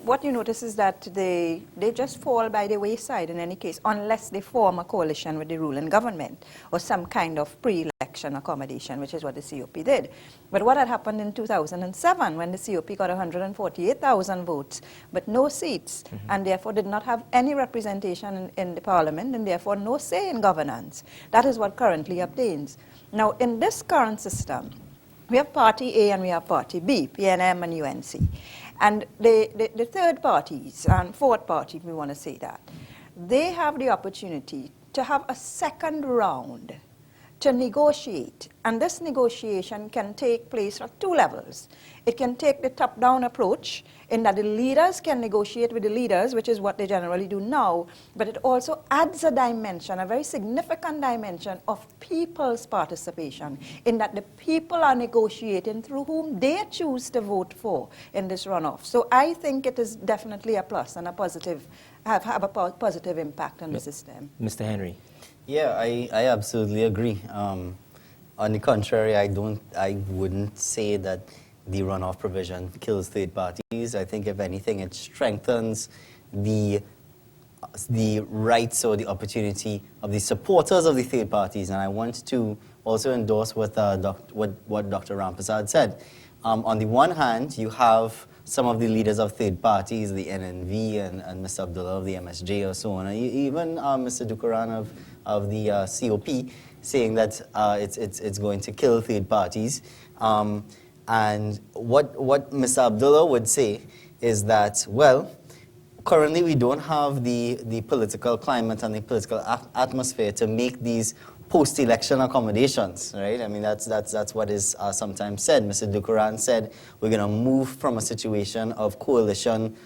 what you notice is that they just fall by the wayside in any case, unless they form a coalition with the ruling government or some kind of pre-election accommodation, which is what the COP did. But what had happened in 2007 when the COP got 148,000 votes, but no seats, and therefore did not have any representation in the parliament, and therefore no say in governance. That is what currently obtains. Now, in this current system, we have Party A and we have Party B, PNM and UNC. And the third parties, and fourth party, if we want to say that, they have the opportunity to have a second round to negotiate. And this negotiation can take place at two levels. It can take the top-down approach in that the leaders can negotiate with the leaders, which is what they generally do now, but it also adds a dimension, a very significant dimension of people's participation, in that the people are negotiating through whom they choose to vote for in this runoff. So I think it is definitely a plus and a positive, have a positive impact on the system. Mr. Henry. Yeah, I absolutely agree. On the contrary, I wouldn't say that the runoff provision kills third parties. I think, if anything, it strengthens the rights or the opportunity of the supporters of the third parties. And I want to also endorse what Dr. Rampasad said. On the one hand, you have some of the leaders of third parties, the NNV and Mr. Abdullah of the MSJ or so on, and even Mr. Dukaran of the COP, saying that it's going to kill third parties. And what Mr. Abdullah would say is that, well, currently we don't have the political climate and the political atmosphere to make these post-election accommodations, right? I mean, that's what is sometimes said. Mr. Dukaran said we're going to move from a situation of coalition,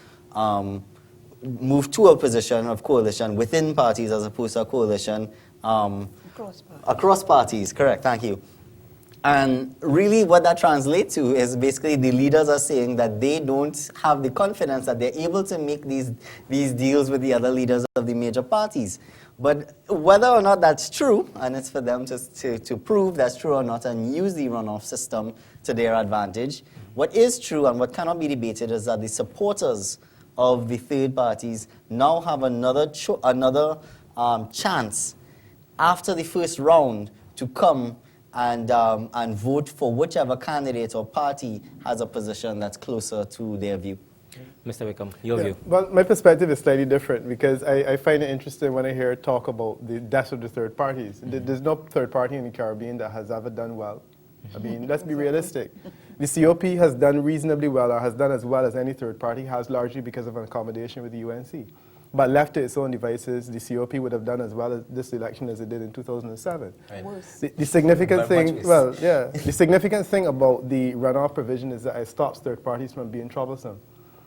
move to a position of coalition within parties as opposed to a coalition across parties. Correct, thank you. And really what that translates to is basically the leaders are saying that they don't have the confidence that they're able to make these deals with the other leaders of the major parties. But whether or not that's true, and it's for them to prove that's true or not and use the runoff system to their advantage, what is true and what cannot be debated is that the supporters of the third parties now have another chance after the first round to come and vote for whichever candidate or party has a position that's closer to their view. Mr. Wickham, your view. Well, my perspective is slightly different because I find it interesting when I hear talk about the death of the third parties. There's no third party in the Caribbean that has ever done well. I mean, let's be realistic. The COP has done reasonably well, or has done as well as any third party has, largely because of an accommodation with the UNC. But left to its own devices, the COP would have done as well as this election as it did in 2007. Right. The significant thing, the significant thing about the runoff provision is that it stops third parties from being troublesome.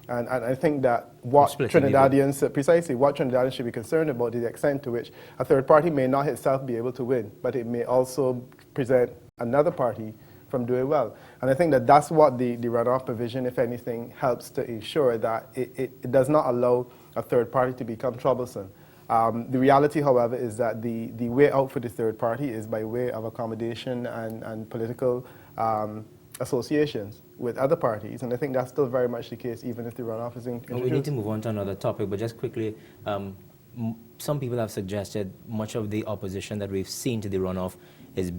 And I think that what Trinidadians, precisely what Trinidadians should be concerned about is the extent to which a third party may not itself be able to win, but it may also present another party from doing well. And I think that that's what the runoff provision, if anything, helps to ensure that it does not allow a third party to become troublesome. The reality, however, is that the way out for the third party is by way of accommodation and political associations with other parties, and I think that's still very much the case even if the runoff is introduced. We need to move on to another topic, but just quickly, some people have suggested much of the opposition that we've seen to the runoff is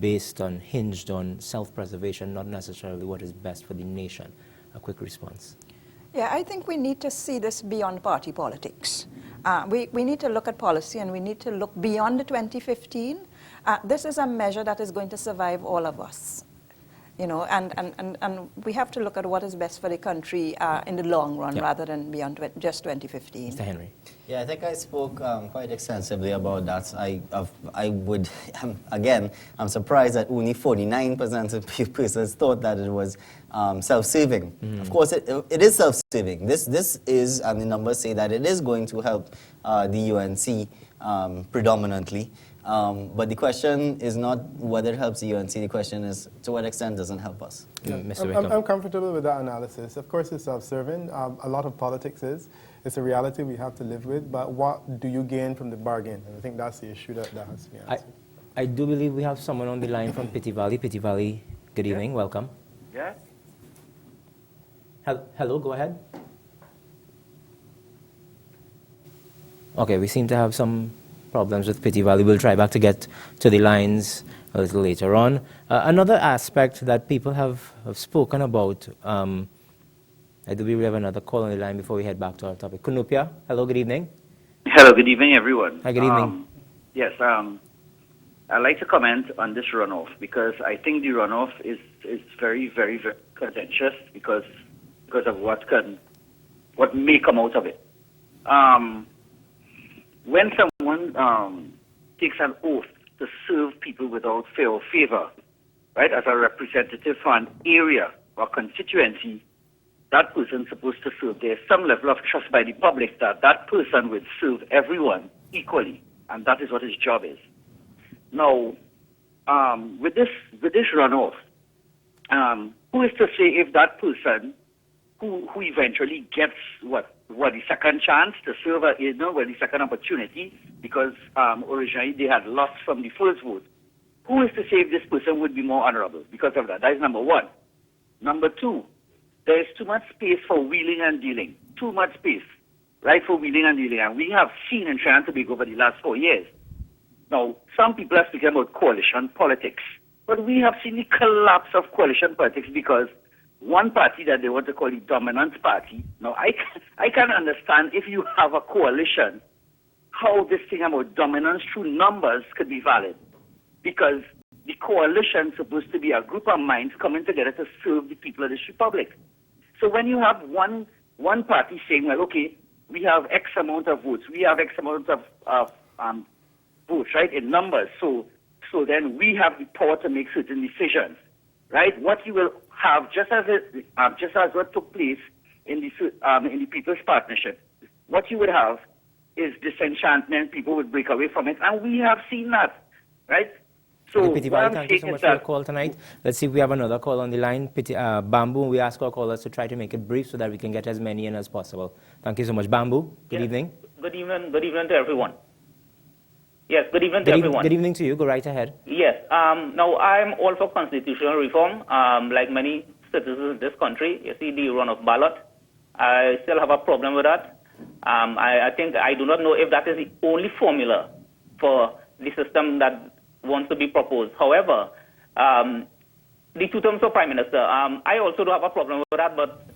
hinged on self-preservation, not necessarily what is best for the nation. A quick response. Yeah, I think we need to see this beyond party politics. We need to look at policy, and we need to look beyond the 2015. This is a measure that is going to survive all of us. You know, and we have to look at what is best for the country in the long run, rather than beyond just 2015. Mr. Henry. Yeah, I think I spoke quite extensively about that. I would, again, I'm surprised that only 49% of persons thought that it was self-serving. Of course, it is self-serving. This is, and the numbers say that it is going to help the UNC predominantly. But the question is not whether it helps the UNC. The question is to what extent does it help us? I'm comfortable with that analysis. Of course, it's self-serving. A lot of politics is. It's a reality we have to live with. But what do you gain from the bargain? And I think that's the issue that has to be answered. I do believe we have someone on the line from Pity Valley. Pity Valley, good evening. Welcome. Yeah. Hello, go ahead. Okay, we seem to have some problems with Pity Valley. We'll try back to get to the lines a little later on. Another aspect that people have spoken about, I do believe we have another call on the line before we head back to our topic. Kunupia, hello, good evening. Hello, good evening, everyone. Hi, good evening. Yes, I'd like to comment on this runoff because I think the runoff is very, very, very contentious because of what may come out of it. When someone takes an oath to serve people without fear or favor, right, as a representative for an area or constituency, that person's supposed to serve. There's some level of trust by the public that that person would serve everyone equally, and that is what his job is. Now, with this runoff, who is to say if that person who eventually gets the second chance to serve, the second opportunity, because originally they had lost from the first vote. Who is to say if this person would be more honorable because of that? That is number one. Number two, there is too much space for wheeling and dealing. Too much space, right, for wheeling and dealing. And we have seen in Trinidad and Tobago over the last 4 years. Now, some people are speaking about coalition politics, but we have seen the collapse of coalition politics because one party that they want to call the dominant party. Now, I can understand if you have a coalition, how this thing about dominance through numbers could be valid. Because the coalition is supposed to be a group of minds coming together to serve the people of this republic. So when you have one party saying, well, okay, we have X amount of votes, we have X amount of votes, right, in numbers, so then we have the power to make certain decisions, right? What you will have, just as what took place in the People's Partnership, what you would have is disenchantment. People would break away from it, and we have seen that, right? So, Pity Valley, thank you so much for your call tonight. Let's see if we have another call on the line. Bamboo, we ask our callers to try to make it brief so that we can get as many in as possible. Thank you so much. Bamboo, good evening. Good evening to everyone. Yes, good evening to everyone. Good evening to you. Go right ahead. Yes. Now, I'm all for constitutional reform. Like many citizens in this country, you see the run of ballot. I still have a problem with that. I think I do not know if that is the only formula for the system that wants to be proposed. However, the 2 terms of Prime Minister, I also do have a problem with that, but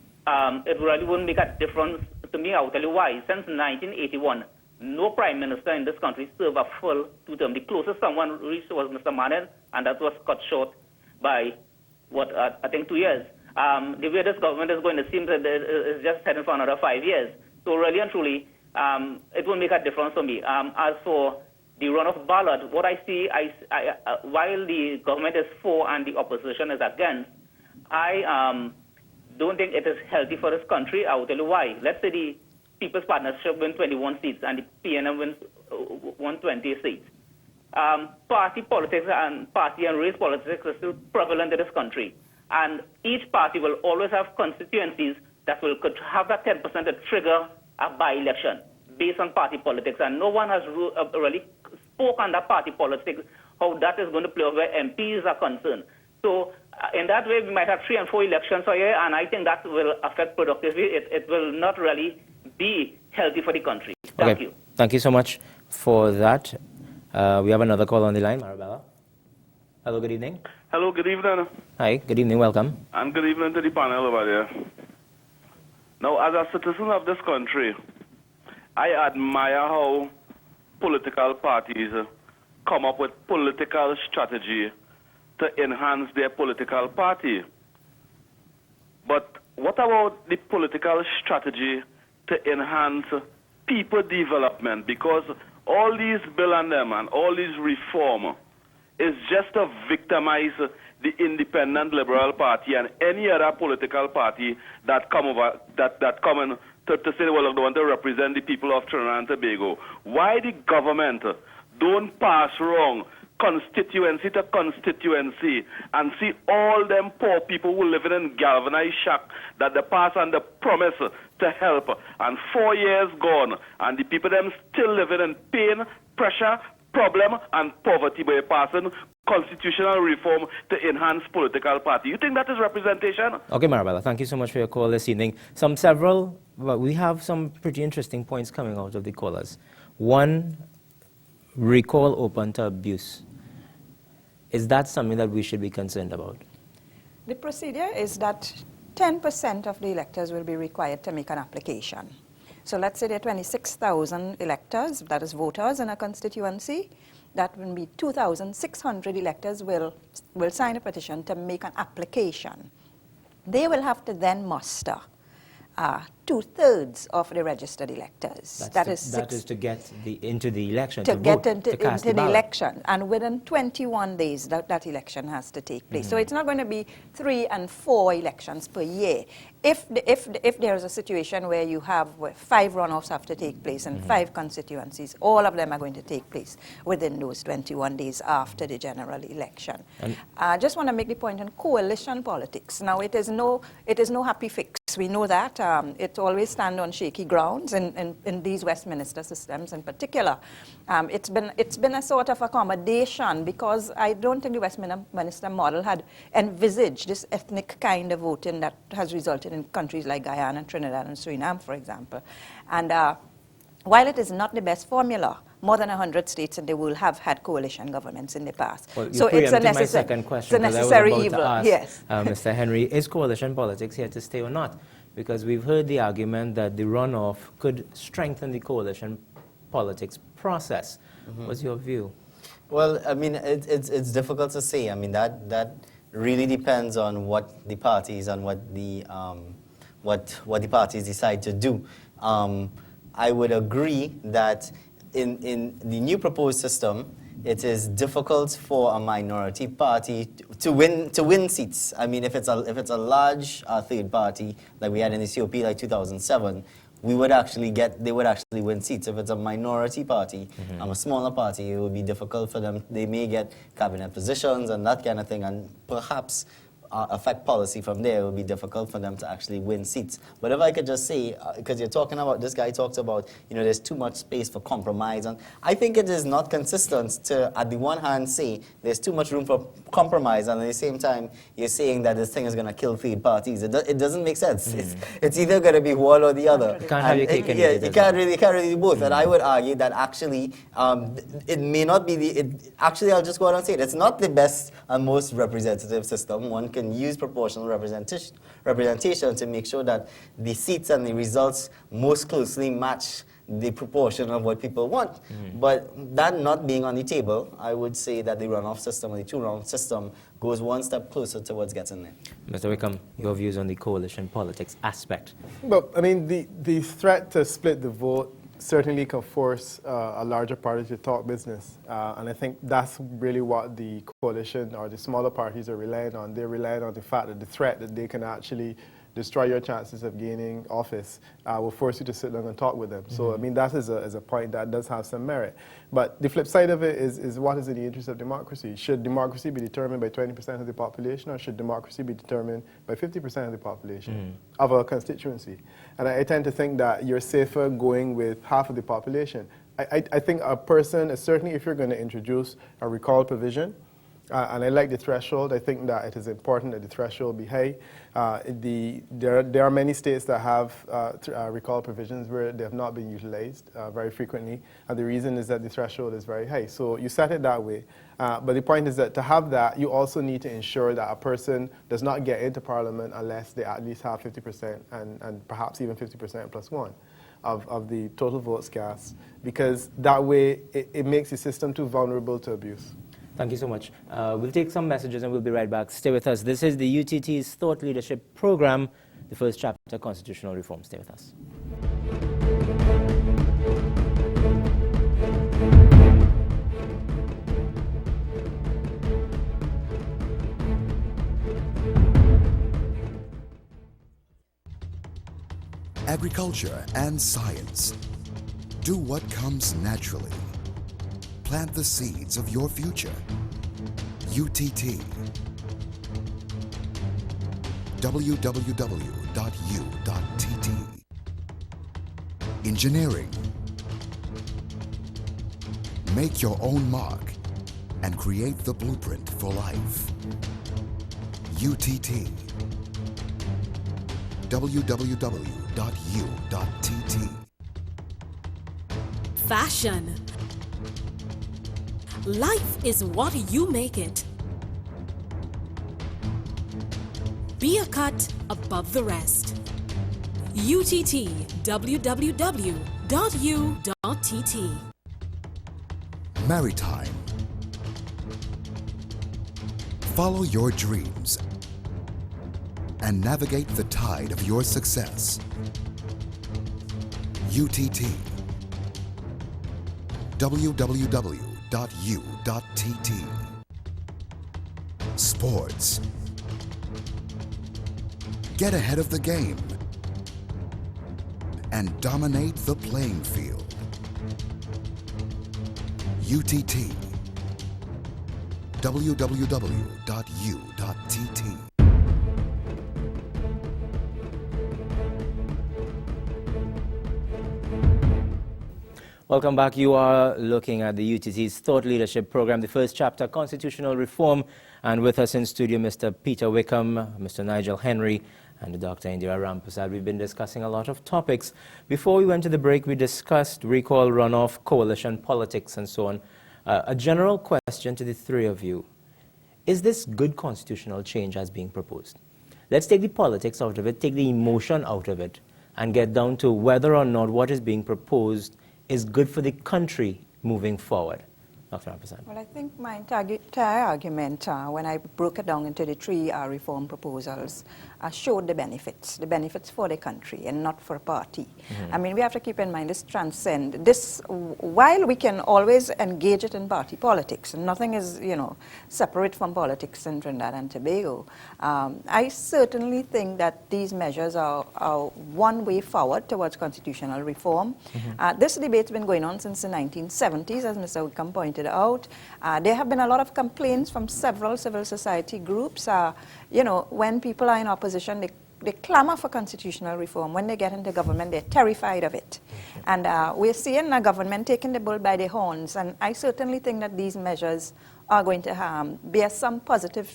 it really wouldn't make a difference to me. I'll tell you why. Since 1981, no Prime Minister in this country served a full 2 terms. The closest someone reached was Mr. Manin, and that was cut short by, I think 2 years. The way this government is going, it seems that it's just heading for another 5 years. So really and truly, it will make a difference for me. As for the run of ballot, what I see, while the government is for and the opposition is against, I don't think it is healthy for this country. I will tell you why. Let's say the People's Partnership wins 21 seats and the PNM wins 120 seats. Party politics and party and race politics are still prevalent in this country. And each party will always have constituencies that could have that 10% to trigger a by-election based on party politics. And no one has really spoke on that party politics, how that is going to play out where MPs are concerned. So in that way, we might have 3 and 4 elections a year, and I think that will affect productivity. It will not really be healthy for the country. Thank you. Thank you so much for that. We have another call on the line, Marabella. Hello, good evening. Hello, good evening. Hi, good evening, welcome. And good evening to the panel over there. Now, as a citizen of this country, I admire how political parties come up with political strategy to enhance their political party. But what about the political strategy to enhance people development? Because all these bill and them and all these reform is just to victimize the Independent Liberal Party and any other political party that come over that come in to say, well, they want to represent the people of Trinidad and Tobago. Why the government don't pass wrong constituency to constituency and see all them poor people who live in galvanized shack that they pass and they promise to help, and 4 years gone and the people them still living in pain, pressure, problem and poverty by passing constitutional reform to enhance political party. You think that is representation? Okay, Marabella, thank you so much for your call this evening. We have some pretty interesting points coming out of the callers. One, recall open to abuse. Is that something that we should be concerned about? The procedure is that 10% of the electors will be required to make an application. So let's say there are 26,000 electors, that is voters in a constituency. That will be 2,600 electors will sign a petition to make an application. They will have to then muster 2/3 of the registered electors. That is to get into the election, to get vote, into the election. And within 21 days, that election has to take place. So it's not going to be 3 and 4 elections per year. If there is a situation where you have 5 runoffs have to take place in 5 constituencies, all of them are going to take place within those 21 days after the general election. I just want to make the point on coalition politics. Now, it is no happy fix. We know that. It always stands on shaky grounds in these Westminster systems in particular. It's been a sort of accommodation because I don't think the Westminster model had envisaged this ethnic kind of voting that has resulted in countries like Guyana, Trinidad, and Suriname, for example. And while it is not the best formula, more than 100 states in the world have had coalition governments in the past. Well, so it's a my second question, it's a necessary I was evil. about to ask, Yes. Mr. Henry, is coalition politics here to stay or not? Because we've heard the argument that the runoff could strengthen the coalition politics process. What's your view? Well, I mean, it's difficult to say. I mean, that really depends on what the parties and what the parties decide to do. I would agree that in the new proposed system, it is difficult for a minority party to win seats. I mean, if it's a large third party like we had in the COP like 2007, they would actually win seats. If it's a minority party, a smaller party, it would be difficult for them. They may get cabinet positions and that kind of thing, and perhaps affect policy from there. It would be difficult for them to actually win seats. But if I could just say, because you're talking about, this guy talks about, there's too much space for compromise, and I think it is not consistent to, at the one hand, say there's too much room for compromise, and at the same time, you're saying that this thing is going to kill third parties. It doesn't make sense. It's either going to be one or the other. You can't have your cake and eat it. You can't really do both. And I would argue that actually, it may not be actually, I'll just go out and say it. It's not the best and most representative system. One can use proportional representation to make sure that the seats and the results most closely match the proportion of what people want. But that not being on the table, I would say that the runoff system or the two-round system goes one step closer towards getting there. Mr. Wickham, your views on the coalition politics aspect? Well, I mean, the threat to split the vote certainly can force a larger party to talk business. And I think that's really what the coalition or the smaller parties are relying on. They're relying on the fact that the threat that they can actually destroy your chances of gaining office, will force you to sit down and talk with them. So, I mean, that is a point that does have some merit. But the flip side of it is what is in the interest of democracy? Should democracy be determined by 20% of the population, or should democracy be determined by 50% of the population of a constituency? And I tend to think that you're safer going with half of the population. I think a person, certainly if you're going to introduce a recall provision, and I like the threshold. I think that it is important that the threshold be high. There are many states that have recall provisions where they have not been utilized very frequently, and the reason is that the threshold is very high. So you set it that way. But the point is that to have that, you also need to ensure that a person does not get into Parliament unless they at least have 50% and perhaps even 50% plus one of the total votes cast, because that way it makes the system too vulnerable to abuse. Thank you so much. We'll take some messages and we'll be right back. Stay with us. This is the UTT's Thought Leadership Program, the first chapter, Constitutional Reform. Stay with us. Agriculture and science. Do what comes naturally. Plant the seeds of your future. UTT. www.u.tt. Engineering. Make your own mark and create the blueprint for life. UTT. www.u.tt. Fashion. Life is what you make it. Be a cut above the rest. UTT, www.u.tt. Maritime. Follow your dreams and navigate the tide of your success. UTT. www.u.tt. Sports. Get ahead of the game and dominate the playing field. UTT. www.u.tt. Welcome back. You are looking at the UTT's Thought Leadership Program, the first chapter, Constitutional Reform. And with us in studio, Mr. Peter Wickham, Mr. Nigel Henry, and Dr. Indira Ramprasad. We've been discussing a lot of topics. Before we went to the break, we discussed recall, runoff, coalition politics, and so on. A general question to the three of you. Is this good constitutional change as being proposed? Let's take the politics out of it, take the emotion out of it, and get down to whether or not what is being proposed is good for the country moving forward. Dr. Ramprasad. Well, I think my entire argument, when I broke it down into the three reform proposals, showed the benefits for the country and not for a party. I mean, we have to keep in mind this transcend. This, while we can always engage it in party politics, and nothing is, separate from politics in Trinidad and Tobago, I certainly think that these measures are one way forward towards constitutional reform. This debate's been going on since the 1970s, as Mr. Wickham pointed out. There have been a lot of complaints from several civil society groups. When people are in opposition, they clamor for constitutional reform. When they get into government, they're terrified of it. And we're seeing a government taking the bull by the horns. And I certainly think that these measures are going to bear some positive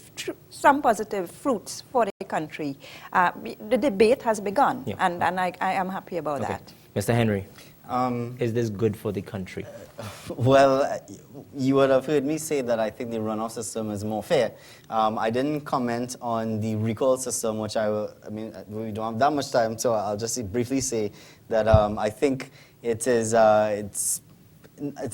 fruits for the country. The debate has begun, and I am happy about that. Mr. Henry, is this good for the country? Well, you would have heard me say that I think the runoff system is more fair. I didn't comment on the recall system, which we don't have that much time, so I'll just briefly say that I think it is, it's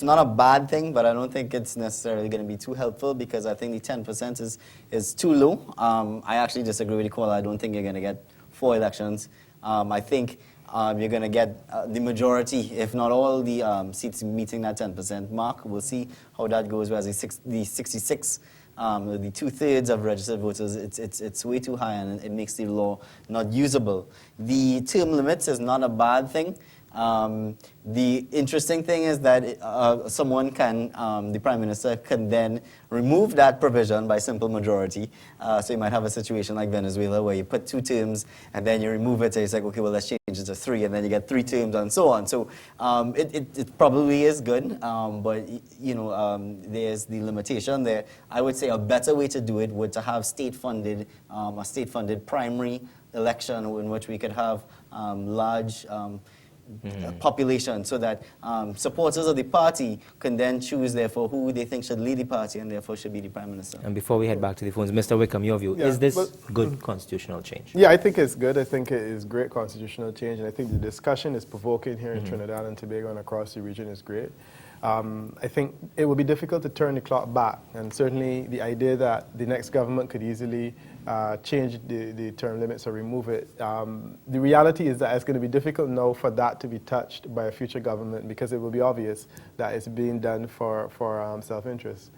not a bad thing, but I don't think it's necessarily going to be too helpful, because I think the 10% is too low. I actually disagree with the call. I don't think you're going to get 4 elections. I think you're going to get the majority, if not all the seats meeting that 10% mark. We'll see how that goes, whereas the 66 the 2/3 of registered voters, it's way too high, and it makes the law not usable. The term limits is not a bad thing. The interesting thing is that someone can, the Prime Minister can then remove that provision by simple majority. So you might have a situation like Venezuela where you put 2 terms and then you remove it, so it's like, okay, well, let's change it to 3, and then you get 3 terms and so on. So it probably is good, but you know, there's the limitation there. I would say a better way to do it would to have state-funded, a state-funded primary election in which we could have large population, so that supporters of the party can then choose, therefore, who they think should lead the party and therefore should be the Prime Minister. And before we head back to the phones, Mr. Wickham, your view, is this good constitutional change? Yeah, I think it's good. I think it is great constitutional change, and I think the discussion is provoking here in Trinidad and Tobago and across the region is great. I think it would be difficult to turn the clock back, and certainly the idea that the next government could easily change the term limits or remove it. The reality is that it's going to be difficult now for that to be touched by a future government, because it will be obvious that it's being done for self-interest.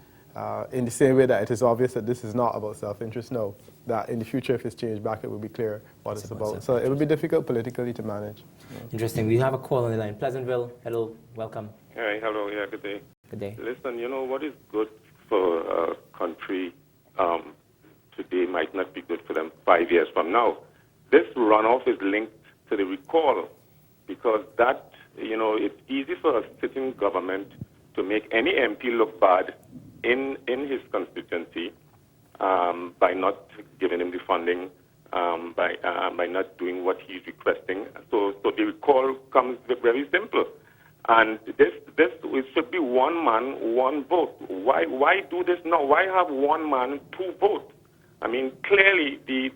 In the same way that it is obvious that this is not about self-interest, no. That in the future, if it's changed back, it will be clear what it's about. So it will be difficult politically to manage. Interesting. We have a call on the line. Pleasantville, hello, welcome. Hi, hello, yeah, good day. Good day. Listen, you know, what is good for a country today might not be good for them 5 years from now. This runoff is linked to the recall, because that, you know, it's easy for a sitting government to make any MP look bad in his constituency by not giving him the funding, by not doing what he's requesting. So the recall comes very simple. And this it should be one man, one vote. Why do this now? Why have one man, 2 votes? I mean, clearly the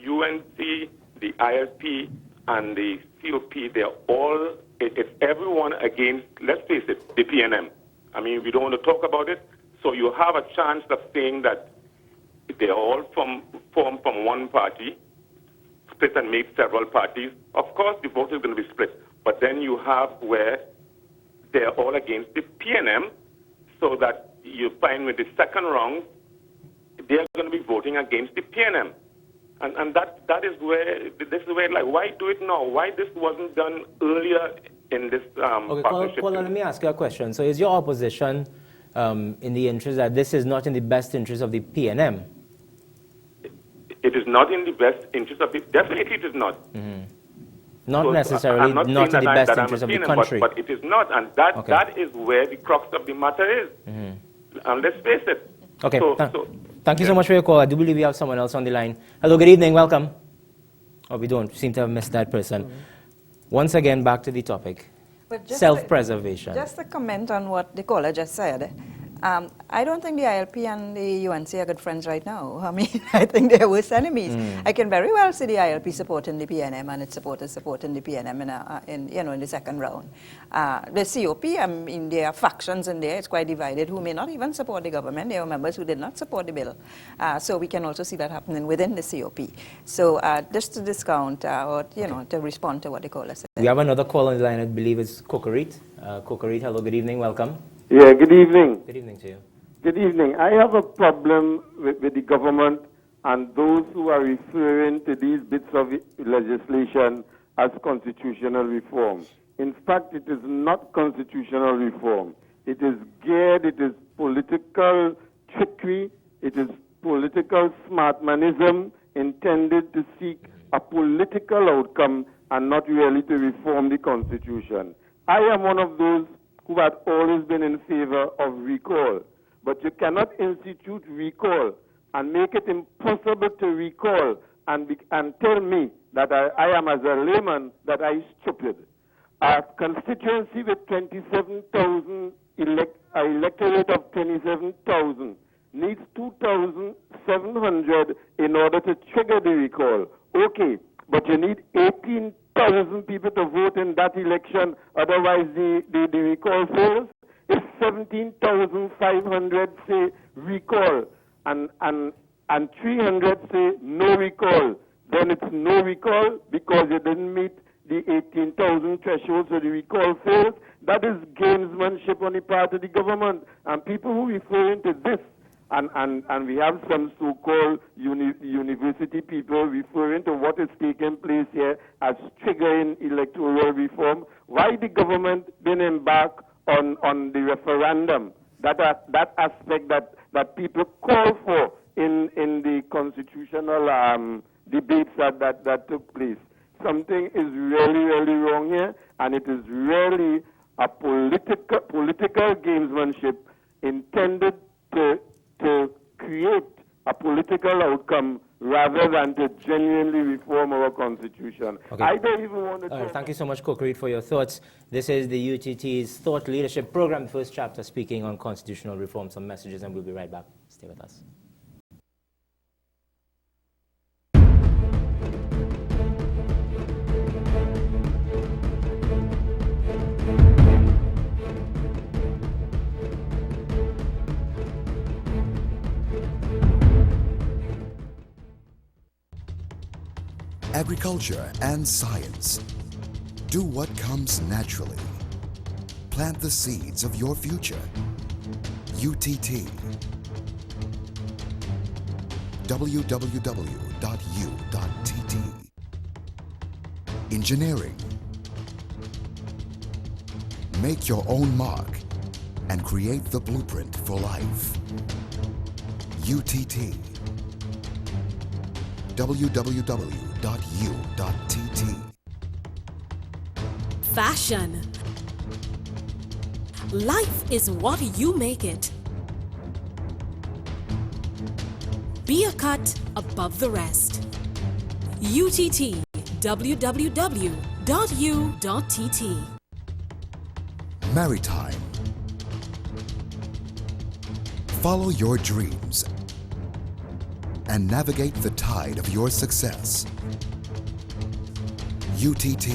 UNC, the ILP, and the COP, they're all, it's everyone against, let's face it, the PNM. I mean, we don't want to talk about it. So you have a chance of saying that they're all formed from one party, split and made several parties. Of course, the vote is going to be split. But then you have where they're all against the PNM, so that you find with the second round, they're going to be voting against the PNM. And that is where, this is where, like, why do it now? Why this wasn't done earlier in this partnership? Okay, let me ask you a question. So is your opposition in the interest that this is not in the best interest of the PNM? It is not in the best interest of the, definitely it is not. Not So necessarily not in saying the that best I'm interest of the PNM, country. But it is not, and that is where the crux of the matter is. And let's face it. Okay, So, thank you so much for your call. I do believe we have someone else on the line. Hello, good evening, welcome. Oh, we don't seem to have missed that person. Once again, back to the topic. Self-preservation. Just a comment on what the caller just said. I don't think the ILP and the UNC are good friends right now. I mean, I think they're worse enemies. I can very well see the ILP supporting the PNM and its supporters supporting the PNM in the second round. The COP, I mean, there are factions in there. It's quite divided who may not even support the government. There are members who did not support the bill. So we can also see that happening within the COP. So just to discount or, to respond to what the caller said. We have another call on the line, I believe it's Kokorit. Kokorit, hello, good evening, welcome. Yeah, good evening. Good evening to you. Good evening. I have a problem with the government and those who are referring to these bits of legislation as constitutional reform. In fact, it is not constitutional reform. It is geared, it is political trickery, it is political smartmanism intended to seek a political outcome and not really to reform the Constitution. I am one of those who had always been in favor of recall. But you cannot institute recall and make it impossible to recall and tell me that I am, as a layman, that I stupid. A constituency with 27,000, electorate of 27,000, needs 2,700 in order to trigger the recall. Okay, but you need 18,000 people to vote in that election, otherwise the recall fails. If 17,500 say recall and 300 say no recall, then it's no recall because you didn't meet the 18,000 threshold, so the recall fails. That is gamesmanship on the part of the government. And people who refer to this and we have some so-called university people referring to what is taking place here as triggering electoral reform. Why the government didn't embark on the referendum, that aspect that people call for in the constitutional debates that took place? Something is really, really wrong here, and it is really a political gamesmanship intended to create a political outcome rather than to genuinely reform our constitution. Okay. I don't even want to talk. Thank you so much, Kokreed, for your thoughts. This is the UTT's Thought Leadership Program, the first chapter, speaking on constitutional reform. Some messages, and we'll be right back. Stay with us. Agriculture and science. Do what comes naturally. Plant the seeds of your future. UTT. www.u.tt. Engineering. Make your own mark and create the blueprint for life. UTT. www.u.tt. Fashion. Life is what you make it. Be a cut above the rest. UTT. www.u.tt. Maritime. Follow your dreams and navigate the tide of your success. UTT.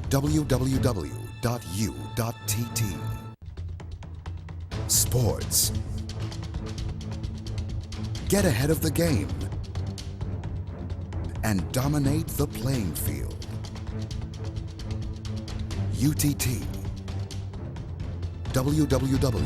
www.u.tt. Sports. Get ahead of the game and dominate the playing field. UTT. www.u.tt.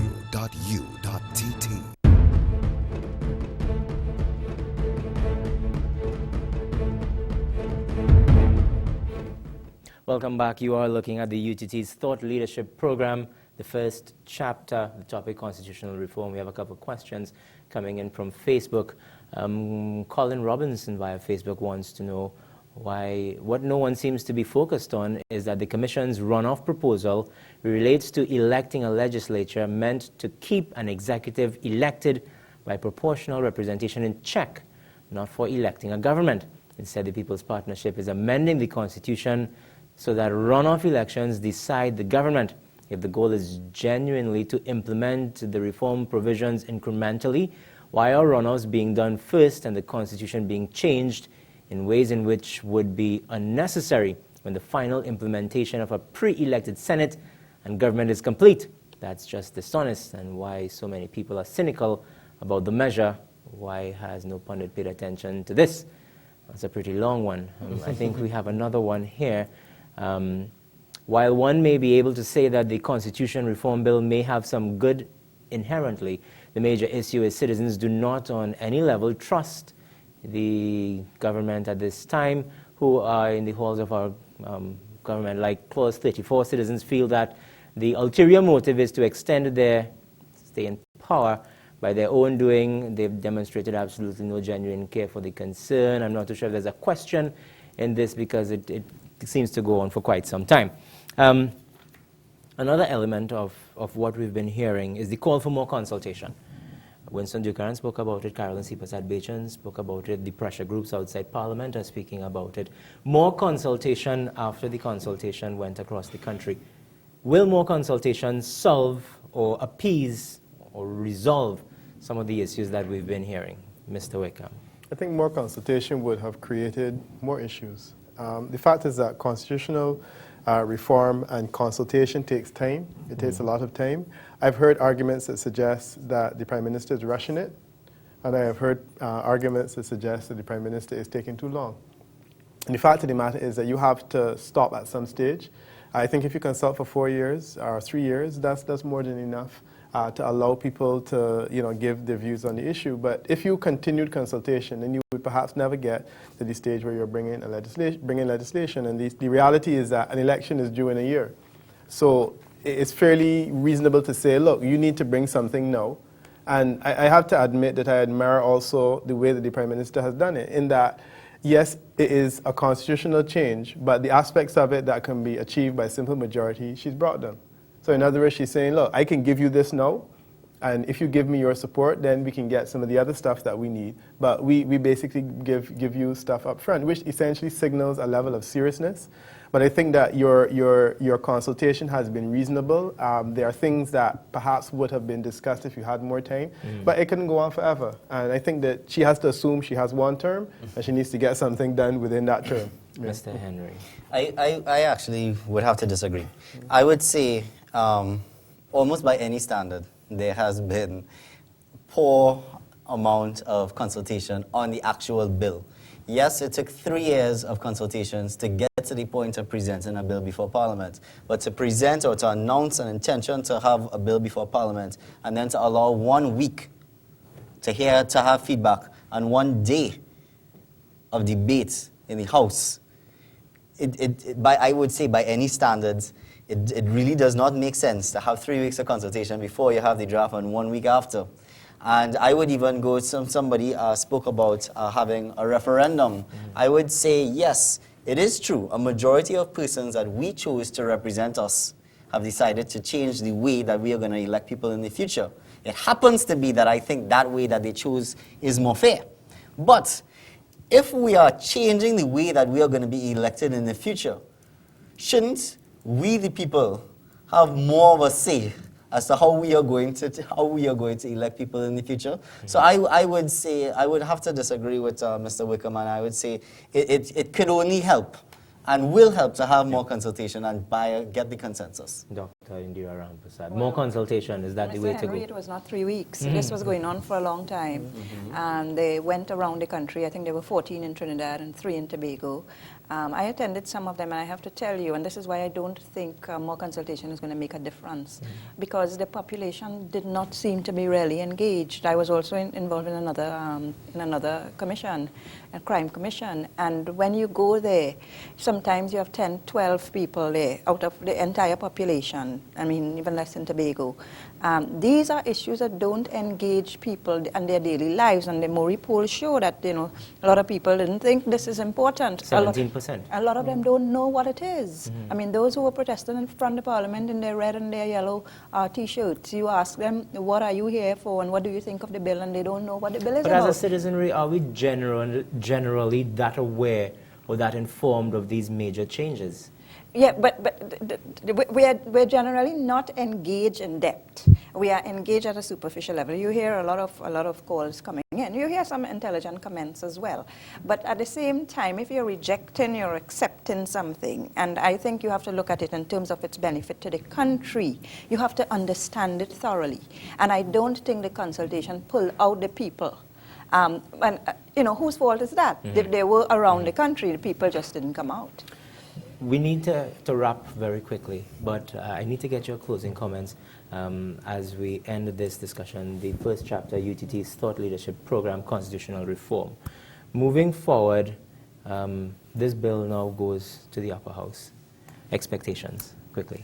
Welcome back. You are looking at the UTT's Thought Leadership Program, the first chapter, the topic constitutional reform. We have a couple of questions coming in from Facebook. Colin Robinson via Facebook wants to know what no one seems to be focused on is that the Commission's runoff proposal relates to electing a legislature meant to keep an executive elected by proportional representation in check, not for electing a government. Instead, the People's Partnership is amending the Constitution so that runoff elections decide the government. If the goal is genuinely to implement the reform provisions incrementally, why are runoffs being done first and the Constitution being changed in ways in which would be unnecessary when the final implementation of a pre-elected Senate and government is complete? That's just dishonest, and why so many people are cynical about the measure. Why has no pundit paid attention to this? That's a pretty long one. I think we have another one here. While one may be able to say that the Constitution Reform Bill may have some good inherently, the major issue is citizens do not on any level trust the government at this time, who are in the halls of our government. Like Clause 34, citizens feel that the ulterior motive is to extend their stay in power by their own doing. They've demonstrated absolutely no genuine care for the concern. I'm not too sure if there's a question in this because it seems to go on for quite some time. Another element of what we've been hearing is the call for more consultation. Winston Ducaran spoke about it, Carolyn Sipasat-Bachan spoke about it, the pressure groups outside Parliament are speaking about it. More consultation after the consultation went across the country. Will more consultation solve or appease or resolve some of the issues that we've been hearing? Mr. Wickham. I think more consultation would have created more issues. The fact is that constitutional reform and consultation takes time. It takes a lot of time. I've heard arguments that suggest that the Prime Minister is rushing it, and I have heard arguments that suggest that the Prime Minister is taking too long. And the fact of the matter is that you have to stop at some stage. I think if you consult for 4 years or 3 years, that's more than enough. to allow people to, give their views on the issue. But if you continued consultation, then you would perhaps never get to the stage where you're bringing legislation. And the reality is that an election is due in a year. So it's fairly reasonable to say, look, you need to bring something now. And I have to admit that I admire also the way that the Prime Minister has done it, in that, yes, it is a constitutional change, but the aspects of it that can be achieved by simple majority, she's brought them. So in other words, she's saying, look, I can give you this now, and if you give me your support, then we can get some of the other stuff that we need. But we basically give you stuff up front, which essentially signals a level of seriousness. But I think that your consultation has been reasonable. There are things that perhaps would have been discussed if you had more time, but it couldn't go on forever. And I think that she has to assume she has one term, and she needs to get something done within that term. Mr. Henry. I actually would have to disagree. I would say almost by any standard, there has been poor amount of consultation on the actual bill. Yes, it took 3 years of consultations to get to the point of presenting a bill before Parliament. But to present or to announce an intention to have a bill before Parliament and then to allow 1 week to have feedback and 1 day of debate in the House, I would say by any standards, it really does not make sense to have 3 weeks of consultation before you have the draft and 1 week after. And I would even go, somebody spoke about having a referendum. I would say, yes, it is true. A majority of persons that we chose to represent us have decided to change the way that we are going to elect people in the future. It happens to be that I think that way that they chose is more fair. But if we are changing the way that we are going to be elected in the future, shouldn't we, the people, have more of a say as to how we are going to elect people in the future? So I would say, I would have to disagree with Mr. Wickham, and I would say it could only help and will help to have more consultation and get the consensus. Dr. Indira Ramprasad, more consultation, is that the way to go? It was not 3 weeks. This was going on for a long time. And they went around the country. I think there were 14 in Trinidad and 3 in Tobago. I attended some of them, and I have to tell you, and this is why I don't think more consultation is going to make a difference, because the population did not seem to be really engaged. I was also involved in another commission, a crime commission, and when you go there, sometimes you have 10, 12 people there out of the entire population, I mean, even less in Tobago. These are issues that don't engage people and their daily lives, and the Mori poll show that, a lot of people didn't think this is important. 17%. A lot of them don't know what it is. I mean, those who were protesting in front of Parliament in their red and their yellow T-shirts, you ask them, what are you here for and what do you think of the bill, and they don't know what the bill is about. But as a citizenry, are we generally that aware or that informed of these major changes? Yeah, but we're generally not engaged in depth. We are engaged at a superficial level. You hear a lot of calls coming in. You hear some intelligent comments as well. But at the same time, if you're rejecting, you're accepting something, and I think you have to look at it in terms of its benefit to the country. You have to understand it thoroughly. And I don't think the consultation pulled out the people. Whose fault is that? They were around the country. The people just didn't come out. We need to wrap very quickly, but I need to get your closing comments as we end this discussion, the first chapter, UTT's Thought Leadership Program, Constitutional Reform. Moving forward, this bill now goes to the upper house. Expectations, quickly.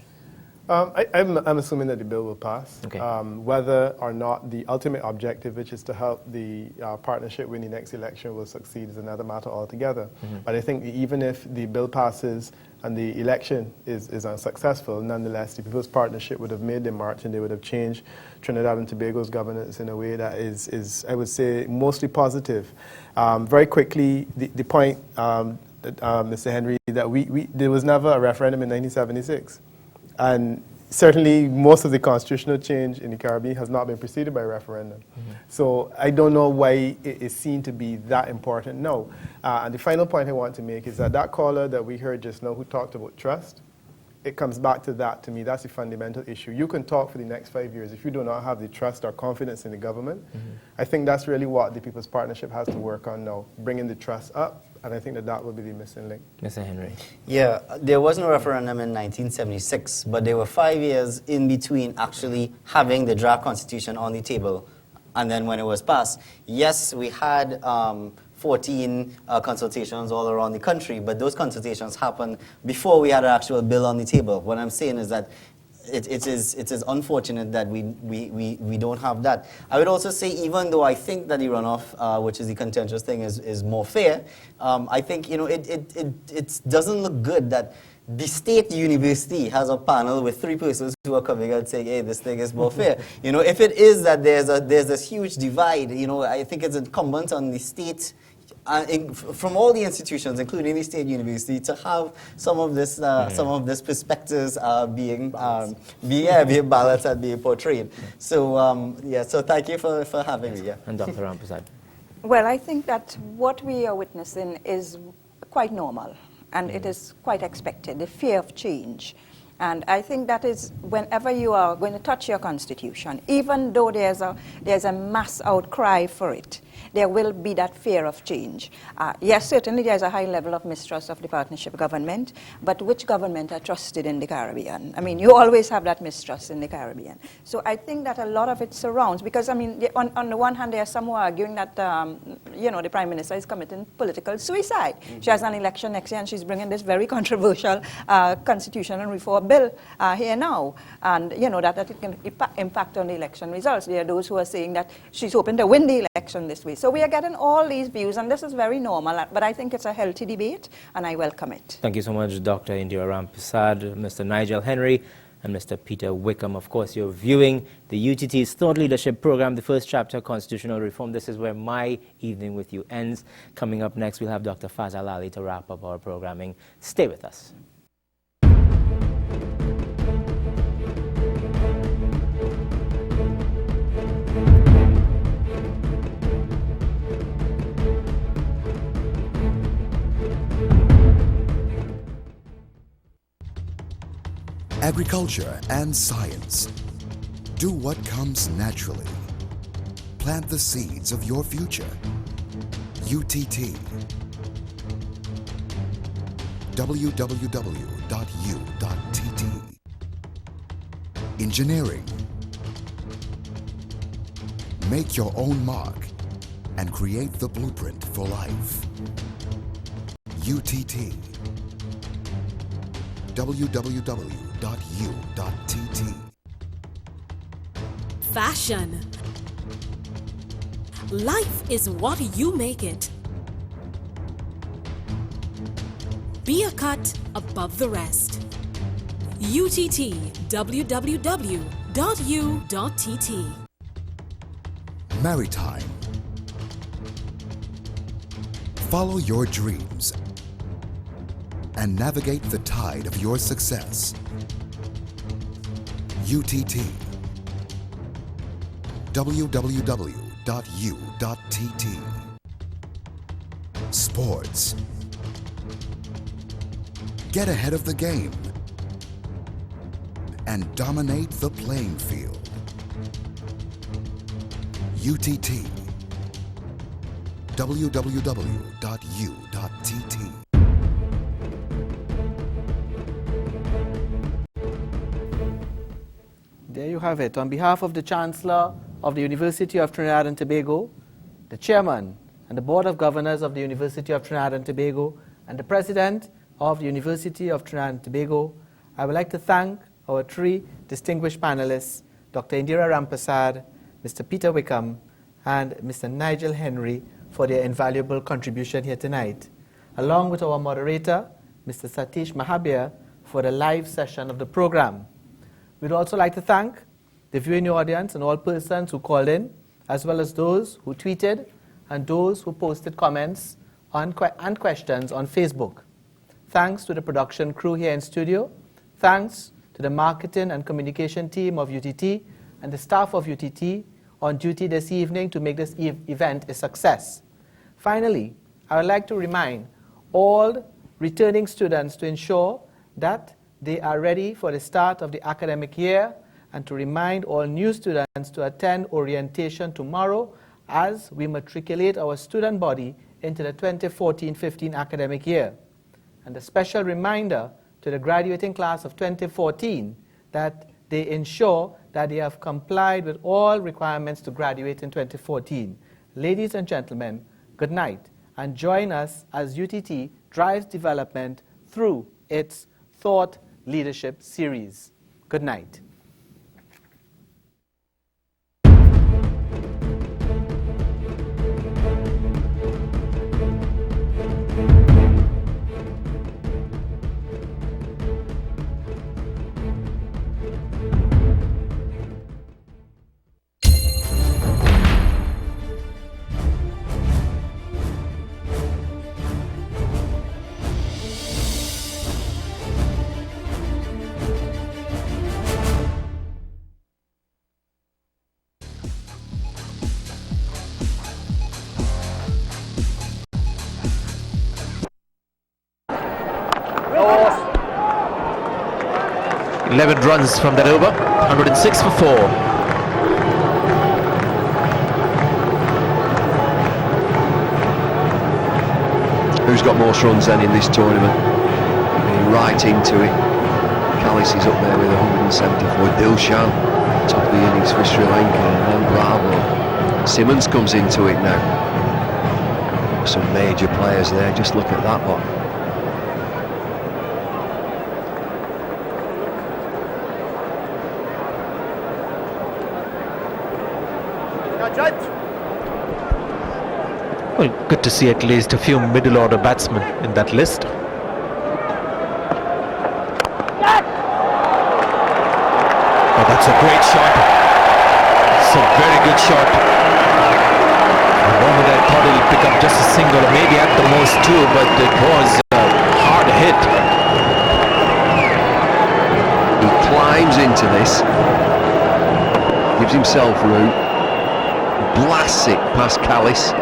I'm assuming that the bill will pass. Okay. Whether or not the ultimate objective, which is to help the partnership win the next election, will succeed is another matter altogether. But I think even if the bill passes and the election is unsuccessful, nonetheless, the People's Partnership would have made the march and they would have changed Trinidad and Tobago's governance in a way that is I would say, mostly positive. Very quickly, the point, Mr. Henry, that there was never a referendum in 1976. And certainly, most of the constitutional change in the Caribbean has not been preceded by a referendum. So I don't know why it is seen to be that important now. And the final point I want to make is that caller that we heard just now who talked about trust, it comes back to that, to me. That's the fundamental issue. You can talk for the next 5 years. If you do not have the trust or confidence in the government, I think that's really what the People's Partnership has to work on now, bringing the trust up, and I think that will be the missing link. Mr. Henry. Yeah, there was no referendum in 1976, but there were 5 years in between actually having the draft constitution on the table. And then when it was passed, yes, we had 14 consultations all around the country, but those consultations happened before we had an actual bill on the table. What I'm saying is that it is unfortunate that we don't have that. I would also say, even though I think that the runoff, which is the contentious thing, is more fair, I think, you know, it doesn't look good that the state university has a panel with 3 persons who are coming and saying, hey, this thing is more fair. You know, if it is that there's this huge divide, you know, I think it's incumbent on the state, from all the institutions, including the state university, to have some of this perspectives being balanced and being portrayed. So so thank you for having me. Yeah. And Dr. Ramprasad. Well, I think that what we are witnessing is quite normal, and it is quite expected, the fear of change. And I think that is whenever you are going to touch your constitution, even though there's a mass outcry for it, there will be that fear of change. Yes, certainly there's a high level of mistrust of the partnership government, but which government are trusted in the Caribbean? I mean, you always have that mistrust in the Caribbean. So I think that a lot of it surrounds, because I mean, on the one hand, there are some who are arguing that, you know, the Prime Minister is committing political suicide. She has an election next year, and she's bringing this very controversial constitutional reform bill here now, and you know that it can impact on the election results. There are those who are saying that she's hoping to win the election this way. So we are getting all these views, and this is very normal, but I think it's a healthy debate, and I welcome it. Thank you so much, Dr. Indira Ramprasad, Mr. Nigel Henry, and Mr. Peter Wickham. Of course, you're viewing the UTT's Thought Leadership Program, the first chapter, Constitutional Reform. This is where my evening with you ends. Coming up next, we'll have Dr. Fazal Ali to wrap up our programming. Stay with us. Agriculture and science. Do what comes naturally. Plant the seeds of your future. UTT. www.u.tt. Engineering. Make your own mark and create the blueprint for life. UTT. www.u.tt. Fashion. Life is what you make it. Be a cut above the rest. UTT. www.u.tt. Maritime. Follow your dreams and navigate the tide of your success. UTT. www.u.tt. Sports. Get ahead of the game and dominate the playing field. UTT. www.u.tt. There you have it. On behalf of the Chancellor of the University of Trinidad and Tobago, the Chairman and the Board of Governors of the University of Trinidad and Tobago, and the President of the University of Trinidad and Tobago, I would like to thank our 3 distinguished panelists, Dr. Indira Ramprasad, Mr. Peter Wickham, and Mr. Nigel Henry, for their invaluable contribution here tonight, along with our moderator, Mr. Satish Mahabir, for the live session of the program. We'd also like to thank the viewing audience and all persons who called in, as well as those who tweeted and those who posted comments and questions on Facebook. Thanks to the production crew here in studio. Thanks to the marketing and communication team of UTT and the staff of UTT on duty this evening to make this event a success. Finally, I would like to remind all returning students to ensure that they are ready for the start of the academic year, and to remind all new students to attend orientation tomorrow as we matriculate our student body into the 2014-15 academic year. And a special reminder to the graduating class of 2014 that they ensure that they have complied with all requirements to graduate in 2014. Ladies and gentlemen, good night, and join us as UTT drives development through its Thought Leadership Series. Good night. Oh. 11 runs from that over, 106 for 4. Who's got most runs then in this tournament? Being right into it. Callis is up there with 174. Dilshan, top of the innings for Sri Lanka, and then Bravo. Simmons comes into it now. Some major players there, just look at that lot. Well, good to see at least a few middle order batsmen in that list. Oh, that's a great shot. It's a very good shot. For a moment I thought he'll pick up just a single, or maybe at the most two, but it was a hard hit. He climbs into this, gives himself room, blasts it past Callis.